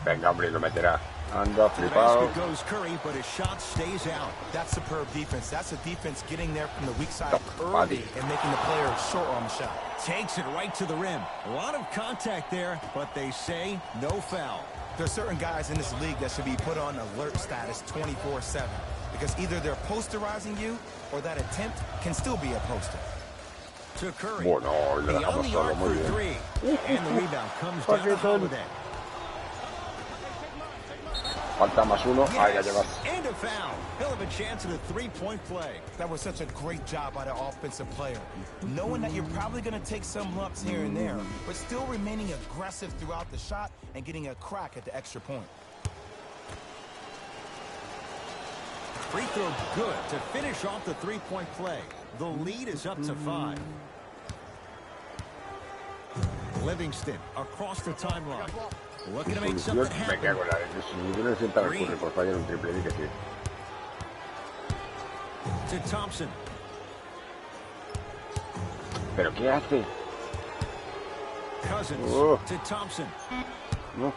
Venga, hombre, lo meterá. Anda, flipado. Goes Curry, but his shot stays out. That's superb defense. That's a defense getting there from the weak side early and making the player short on the shot. Takes it right to the rim. A lot of contact there, but they say no foul. There's certain guys in this league that should be put on alert status 24/7 because either they're posterizing you or that attempt can still be a poster. To Curry. Bueno, le Beyond dejamos the solo, arc muy for bien. 3. And the rebound comes down to Holiday. Falta más uno. Ahí la Yes, llevas. and a foul. He'll have a chance at a three-point play. That was such a great job by the offensive player. Knowing that you're probably going to take some lumps here and there, but still remaining aggressive throughout the shot and getting a crack at the extra point. Free throw good to finish off the three-point play. The lead is up to 5. Livingston across the timeline. Looking to make something happen. To Thompson. ¿Pero qué hace? Cousins to Thompson. No.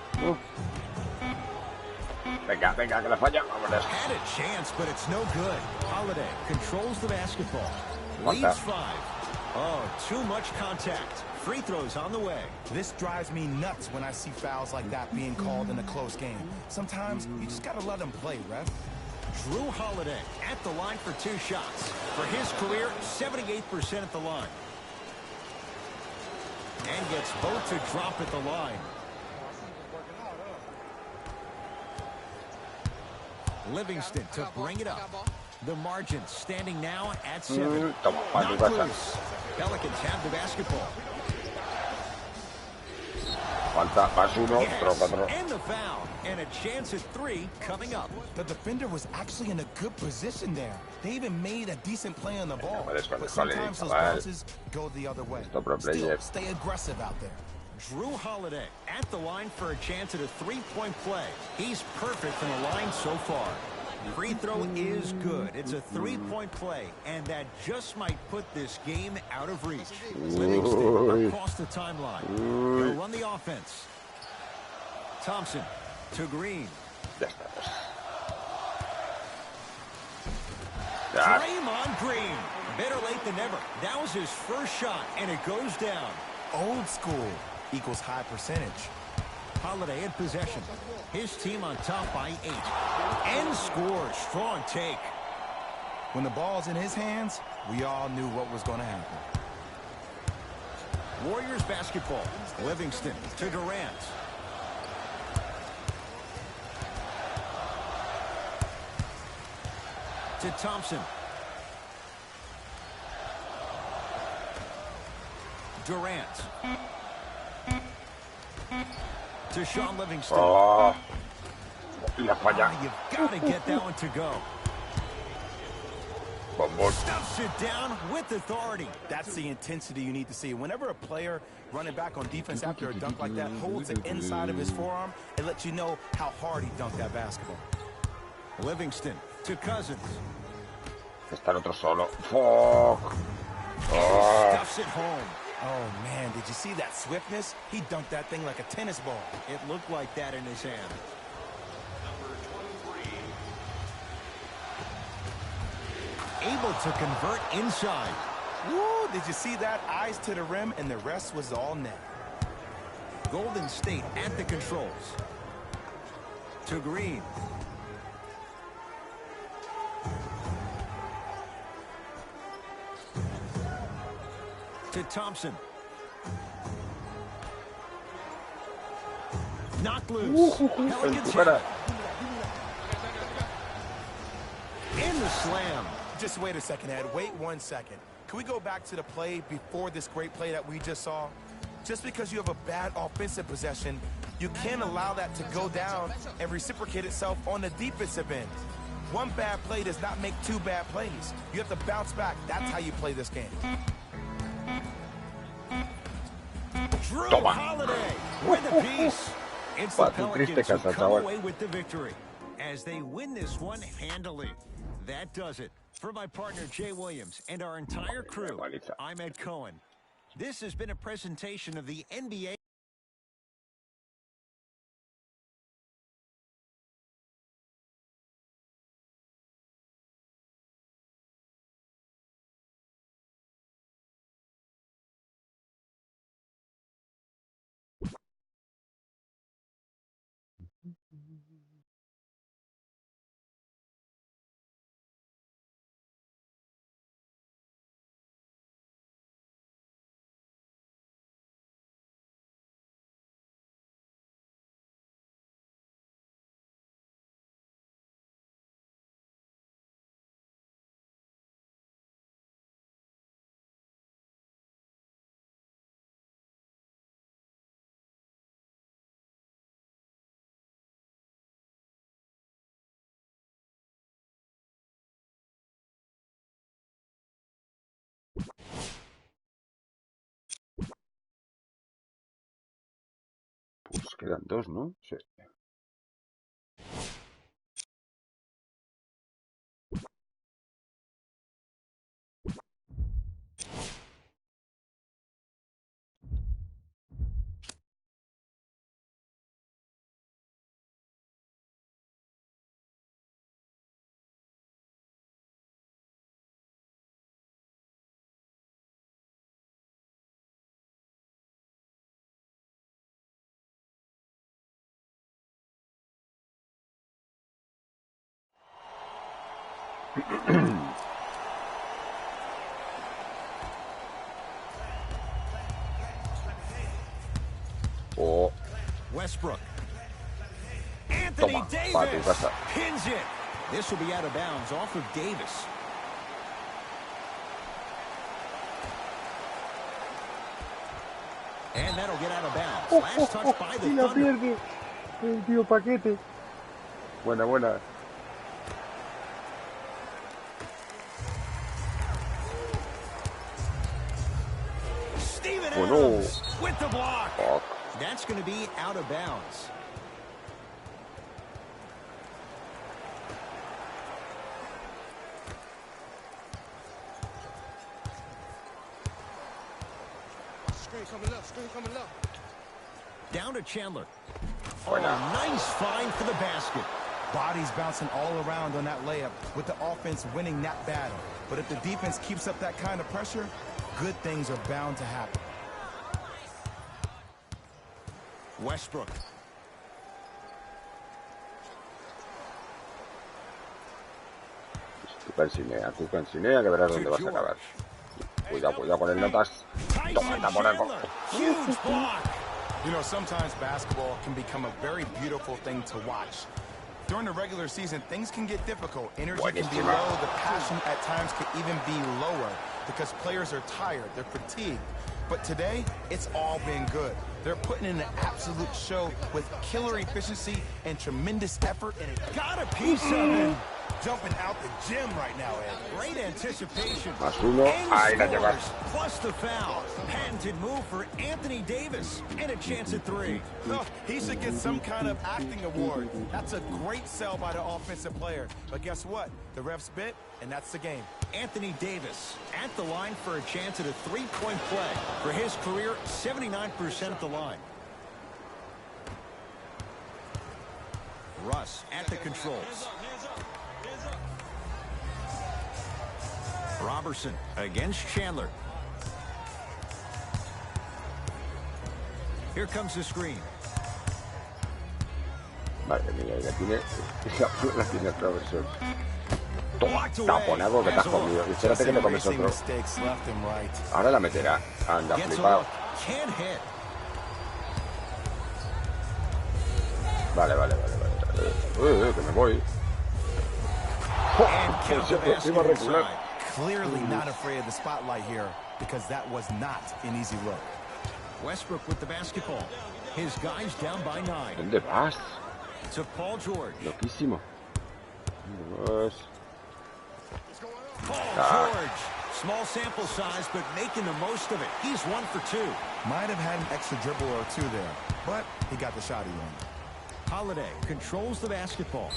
Venga, que la falla. Vámonos. Had a chance, but it's no good. Holiday controls the basketball. Leads 5. Oh, too much contact. Free throws on the way. This drives me nuts when I see fouls like that being called in a close game. Sometimes you just gotta let them play, ref. Drew Holiday at the line for 2 shots. For his career, 78% at the line. And gets both to drop at the line. Livingston to bring it up. The margin standing now at 7. Not loose. Pelicans have the basketball. Falta, más uno, Yes, and the foul. And a chance at 3 coming up. The defender was actually in a good position there. They even made a decent play on the ball. But sometimes those bounces go the other way. Still, stay aggressive out there. Drew Holiday at the line for a chance at a 3-point play. He's perfect from the line so far. Free throw is good. It's a 3-point play, and that just might put this game out of reach. Livingston across the timeline. He'll run the offense. Thompson to Green. Draymond Green. Better late than never. That was his first shot, and it goes down. Old school equals high percentage. Holiday in possession. His team on top by 8. And scores. Strong take. When the ball's in his hands, we all knew what was going to happen. Warriors basketball. Livingston to Durant. To Thompson. Durant. To Sean Livingston. Oh, la falla. You've got to get that one to go. Stuffs it down with authority. That's the intensity you need to see. Whenever a player running back on defense after a dunk like that holds it inside of his forearm, it lets you know how hard he dunked that basketball. Livingston to Cousins. Está el otro solo. Fuck. Oh. Stuffs it home. Oh, man, did you see that swiftness? He dunked that thing like a tennis ball. It looked like that in his hand. Able to convert inside. Woo, did you see that? Eyes to the rim, and the rest was all net. Golden State at the controls. To Green. To Thompson. Knocked loose. Pelicans hit. In the slam. Just wait a second, Ed. Wait 1 second. Can we go back to the play before this great play that we just saw? Just because you have a bad offensive possession, you can't allow that to go down and reciprocate itself on the defensive end. One bad play does not make 2 bad plays. You have to bounce back. That's how you play this game. Drew Holiday with a piece. It's the Pelicans who come away with the victory as they win this one handily. That does it. For my partner Jay Williams and our entire crew, I'm Ed Cohen. This has been a presentation of the NBA. Pues quedan dos, ¿no? Sí. Oh. Westbrook. Anthony Toma, Davis para tu casa. pins it. This will be out of bounds off of Davis. And that'll get out of bounds. Last touch by the Y la Thunder. pierde. El tío paquete. Buena, buena. Steven Bueno. Adams with the block. Fuck. That's going to be out of bounds. Screen coming left, screen coming left. Down to Chandler. Buena. Oh, nice find for the basket. Bodies bouncing all around on that layup with the offense winning that battle. But if the defense keeps up that kind of pressure, good things are bound to happen. Westbrook. Tú cansinea, que verás dónde vas a acabar. Cuidado, cuidado con el notas. Toma, está por algo. Huge block. You know, sometimes basketball can become a very beautiful thing to watch. During the regular season, things can get difficult. Energy can be Buenísima. low. The passion at times can even be lower because players are tired. They're fatigued. But today, it's all been good. They're putting in an absolute show with killer efficiency and tremendous effort. And it Got a piece of it. jumping out the gym right now, Ed. Great anticipation. Más uno. And Ahí la llevas. scores, plus the foul. Patented move for Anthony Davis. And a chance at three. Oh, he should get some kind of acting award. That's a great sell by the offensive player. But guess what? The refs bit, and that's the game. Anthony Davis at the line for a chance at a three-point play. For his career, 79% at the line. Russ at the controls. Robertson against Chandler. Here comes the screen. Madre mía, y la tiene el profesor. Toma, Blocked away. taponado que te has comido. Y espérate que te comes Erasing otro. mistakes left and right. Ahora la meterá. Anda, Gets a flipado. look. Can't hit. Vale, vale, vale, vale. Que me voy. And count the Iba a basket recular. inside. Clearly not afraid of the spotlight here because that was not an easy look. Westbrook with the basketball. His guys down by 9. ¿Dónde vas? To Paul George. Loquísimo. ¿Dónde vas? Paul George. Small sample size, but making the most of it. He's 1 for 2. Might have had an extra dribble or two there, but he got the shot he wanted. Holiday controls the basketball.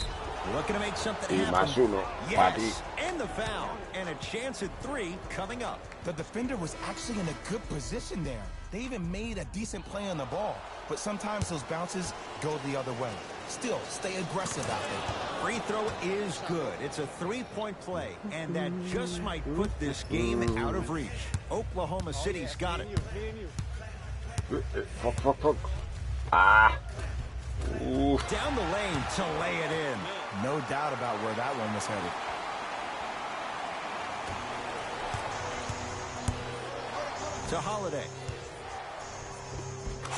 Looking to make something Y happen. más uno. Para ti. Yes, and the foul. And a chance at 3 coming up. The defender was actually in a good position there. They even made a decent play on the ball, but sometimes those bounces go the other way. Still, stay aggressive out there. Free throw is good. It's a three-point play, and that just might put this game out of reach. Oklahoma City's got it. Fuck, fuck, fuck. Ah. Down the lane to lay it in. No doubt about where that one was headed. To Holiday.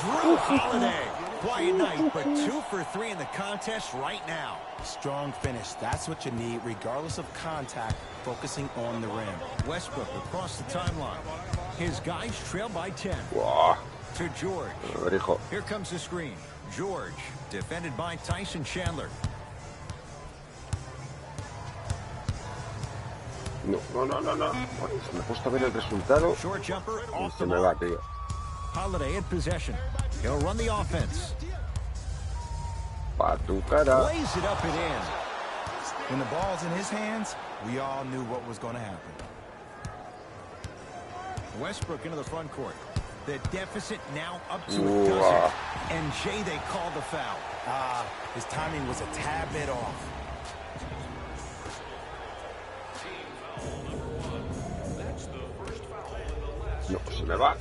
Drew Holiday. Quiet night, but 2 for 3 in the contest right now. Strong finish. That's what you need, regardless of contact, focusing on the rim. Westbrook across the timeline. His guys trail by 10. Buah. To George. A ver, hijo. Here comes the screen. George, defended by Tyson Chandler. No. Bueno, se me ha puesto a ver el resultado. Y se me va, tío. Holiday in possession. He'll run the offense. Pa' tu cara. Lays it up and in. When the ball's in his hands, we all knew what was going to happen. Westbrook into the front court. The deficit now up to a dozen. And Jay, they called the foul. His timing was a tad bit off. No, se me va.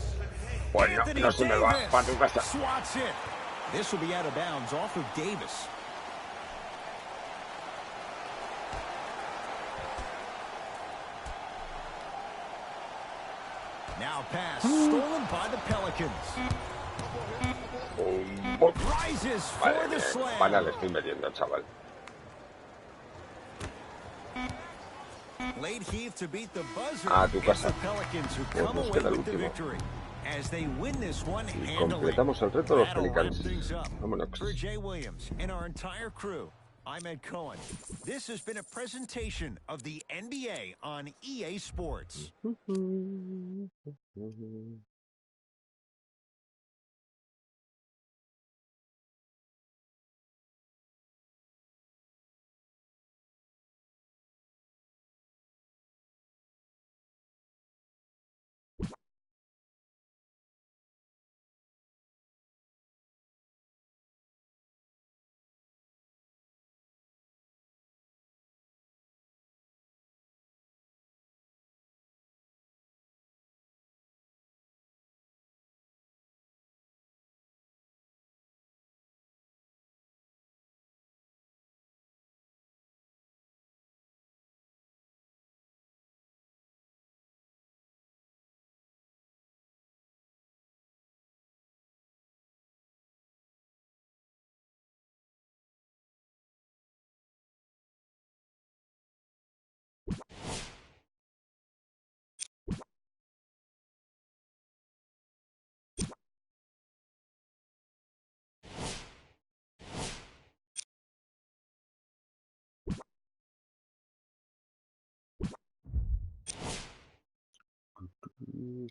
Bueno, no se me va. Pa' tu casa. Swats it. This will be out of bounds off of Davis. Now pass stolen by the Pelicans. Rises for the slam. Vale, le estoy metiendo, chaval. Late heave to beat the buzzer. Tu casa. The Pelicans who Pues come nos away queda el with the último. victory as they win this one Y handily. completamos el reto de los That'll wrap Pelicans. things up. Vámonos. For Jay Williams and our entire crew, I'm Ed Cohen. This has been a presentation of the NBA on EA Sports.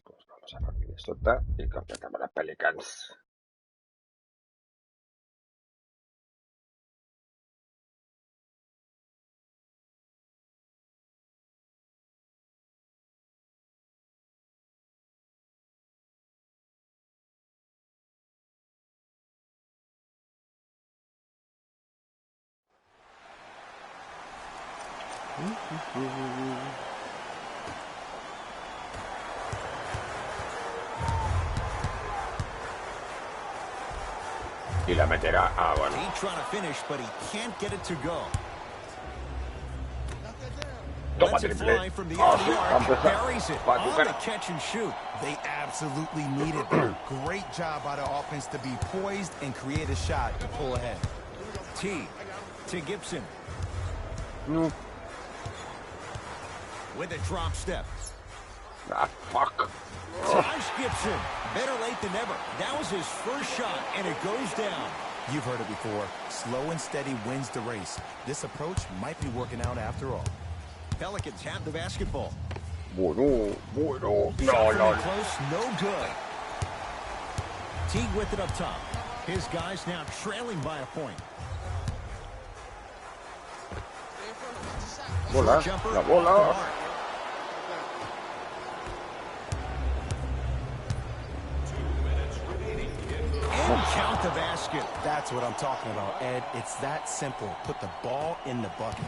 Pues vamos a partir de Sota y completamos las Pelicans. Y la meterá. Bueno. He's trying to finish, but he can't get it to go. Toma Lets it triple. fly from the Sí, arc, empezar. buries it Pa' tu on the cara. catch and shoot. They absolutely needed that. Great job by the offense to be poised and create a shot to pull ahead. T to Gibson No. with a drop step. Fuck. Taj Gibson, better late than never. That was his first shot, and it goes down. You've heard it before. Slow and steady wins the race. This approach might be working out after all. Pelicans have the basketball. Bueno. Shot from No. in close, no good. Teague with it up top. His guys now trailing by a point. Bola. Jumper La off bola. the mark. And count the basket. That's what I'm talking about, Ed. It's that simple. Put the ball in the bucket.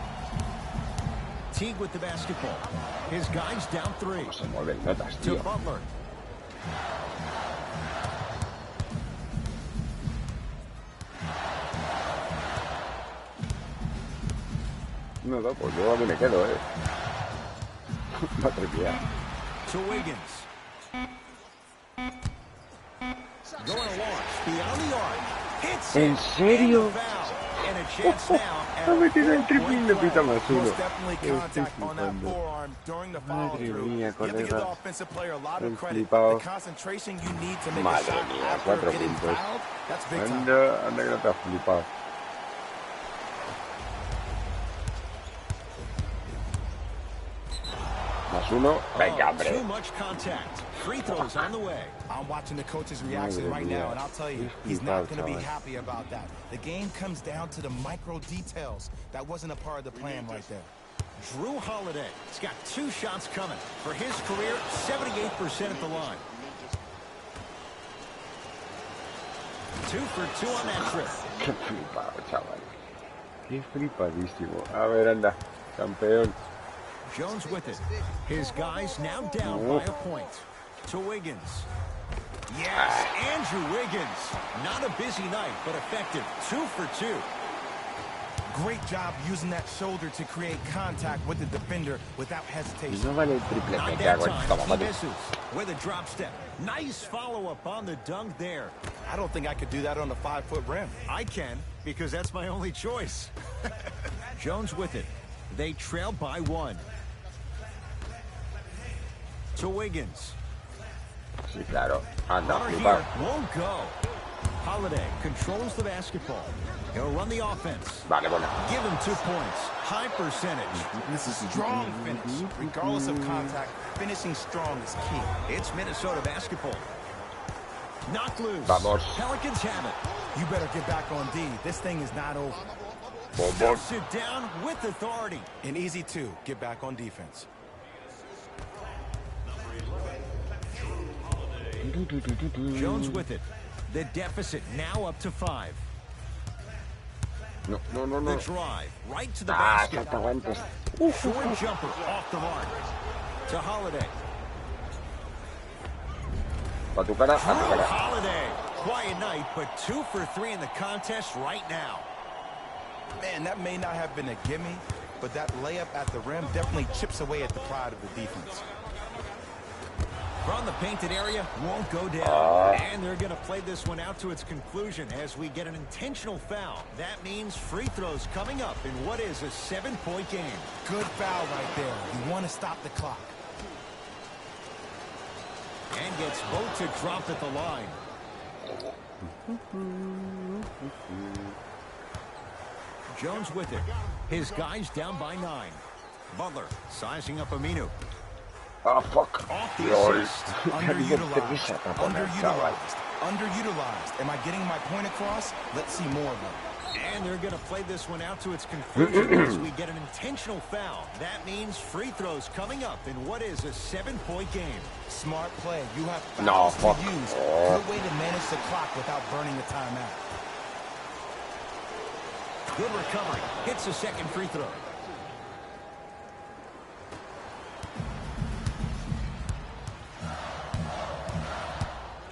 Teague with the basketball. His guys down three. Se mueven notas, To tío. Butler. No, pues yo aquí me quedo, Madre mía. To Wiggins. Going to launch beyond the arc. Hits ¿En it. serio? And a foul. And a chance now at Ha a metido el triple y le pita más uno. Most definitely contact on that flipando. forearm during the Madre follow-through. mía, You have to give the colega. offensive player a lot Estoy of credit. flipado. The concentration you need to make a Madre shot mía, after 4 getting puntos. fouled, that's big time. Anda que no te has flipado. 2-1. Venga, hombre. Too much contact. Free throws on the way. I'm watching the coach's reaction right now, and I'll tell you, he's not going to be happy about that. The game comes down to the micro details. That wasn't a part of the plan right there. Drew Holiday. He's got 2 shots coming. For his career, 78% at the line. 2 for 2 on that trip. Qué flipado, chaval. Qué flipadísimo. A ver, anda. Campeón. Jones with it. His guys now down by a point. To Wiggins. Yes, Andrew Wiggins. Not a busy night, but effective. 2 for 2. Great job using that shoulder to create contact with the defender without hesitation. No vale el triple, me Not cago that en. time. Toma, He mate. misses with a drop step. Nice follow-up on the dunk there. I don't think I could do that on a 5-foot rim. I can, because that's my only choice. Jones with it. They trail by 1. To Wiggins. Sí, claro. Anda, Runner flipado. here won't go. Holiday controls the basketball. He'll run the offense. Vale, bueno. Give him 2 points. High percentage. This is a strong finish. Regardless of contact, finishing strong is key. It's Minnesota basketball. Knocked loose. Vamos. Pelicans have it. You better get back on D. This thing is not over. Bombón. Sit down with authority. And easy too. Get back on defense. Jones with it. The deficit now up to 5. No, no, no, The no. drive right to the Ah, basket. salta guantes. Short jumper off the mark. To Holiday. Pa' tu cara, a tu Drew cara. Holiday. Quiet night, but 2 for 3 in the contest right now. Man, that may not have been a gimme, but that layup at the rim definitely chips away at the pride of the defense. From the painted area, won't go down. And they're going to play this one out to its conclusion as we get an intentional foul. That means free throws coming up in what is a 7-point game. Good foul right there. You want to stop the clock. And gets both to drop at the line. Jones with it. His guys down by 9. Butler sizing up Aminu. Ah, fuck. Off the Lol. assist. Underutilized. Underutilized. Underutilized. Am I getting my point across? Let's see more of them. And they're going to play this one out to its conclusion as we get an intentional foul. That means free throws coming up in what is a 7-point game. Smart play. You have No, fouls fuck. to use. Good way to manage the clock without burning the timeout. Good recovery. Hits a second free throw.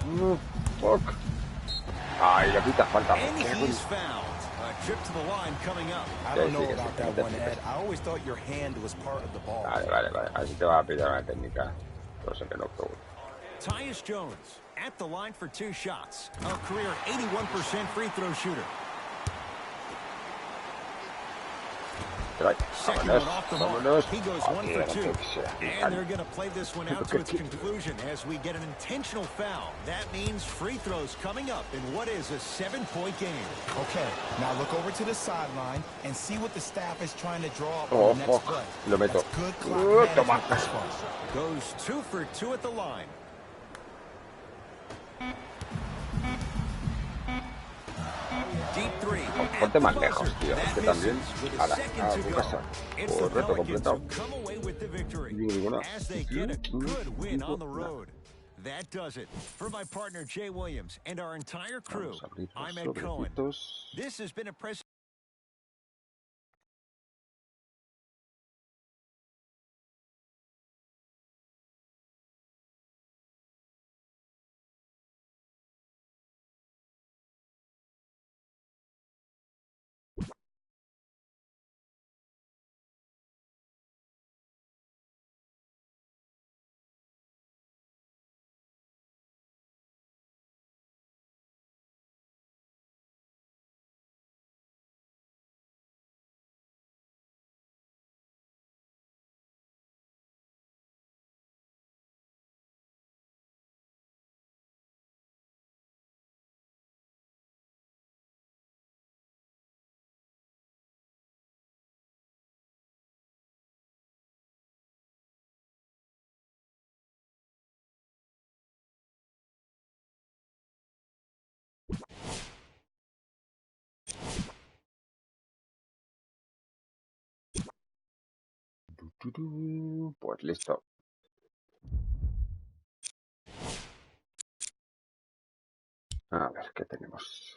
No, fuck. Ay, le pita falta. And he's fouled. A trip to the line coming up. I don't know about that one, Ed. I always thought your hand was part of the ball. Vale, vale, vale. Así te va a pillar una técnica. Cosa que no creo. Tyus Jones at the line for 2 shots. A career 81% free throw shooter. Second one off the mark. He goes 1 for 2. And they're going to play this one out to its conclusion as we get an intentional foul. That means free throws coming up in what is a 7-point game. Okay, now look over to the sideline and see what the staff is trying to draw up Oh, on the next fuck. play. Lo meto. That's good clock Toma. management this far. Goes 2 for 2 at the line. Deep 3. Ponte más lejos, tío. Es que también. With A a la, second a to tu go. casa. It's the Por reto Pelicans completado. who come away with the victory Digo, ninguna. as they get a good win on the road. That does it. For my partner Jay Williams and our entire crew, Vamos a abrir los I'm Ed Cohen. sobrecitos. This has been a presentation. Pues listo. A ver qué tenemos.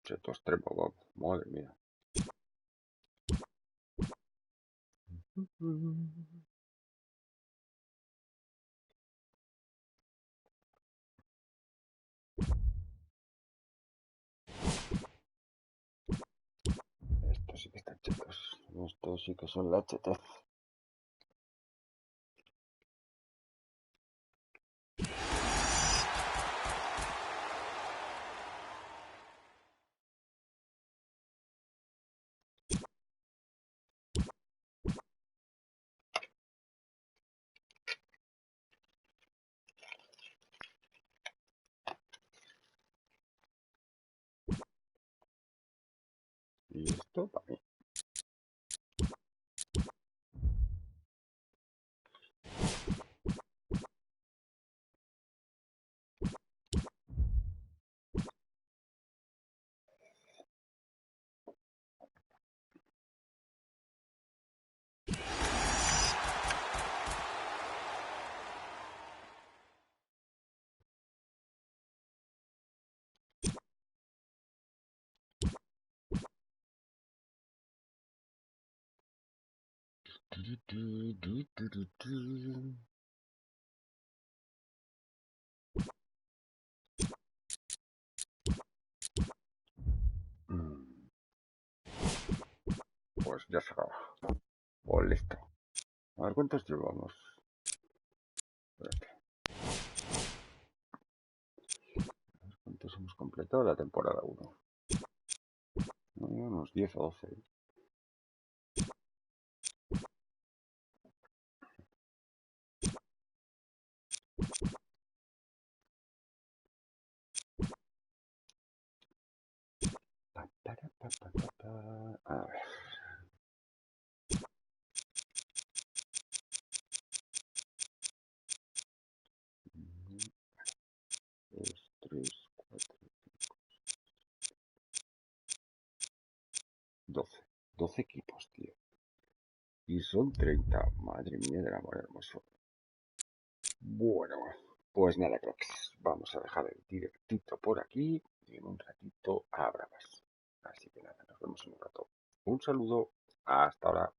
Cheto extremo, vamos. Madre mía. Estos sí que están chetos. Estos sí que son la chetez. Y esto para mí. Pues ya se acaba. Pues listo. A ver cuántos llevamos. Espérate. A ver cuántos hemos completado la temporada 1. Unos 10 o 12. A ver. 2, 3, 4, 12. 12 equipos, tío. Y son 30. Madre mía del amor hermoso. Bueno, pues nada, cracks. Vamos a dejar el directito por aquí. Y en un ratito habrá más. Así que nada, nos vemos en un rato. Un saludo. Hasta ahora.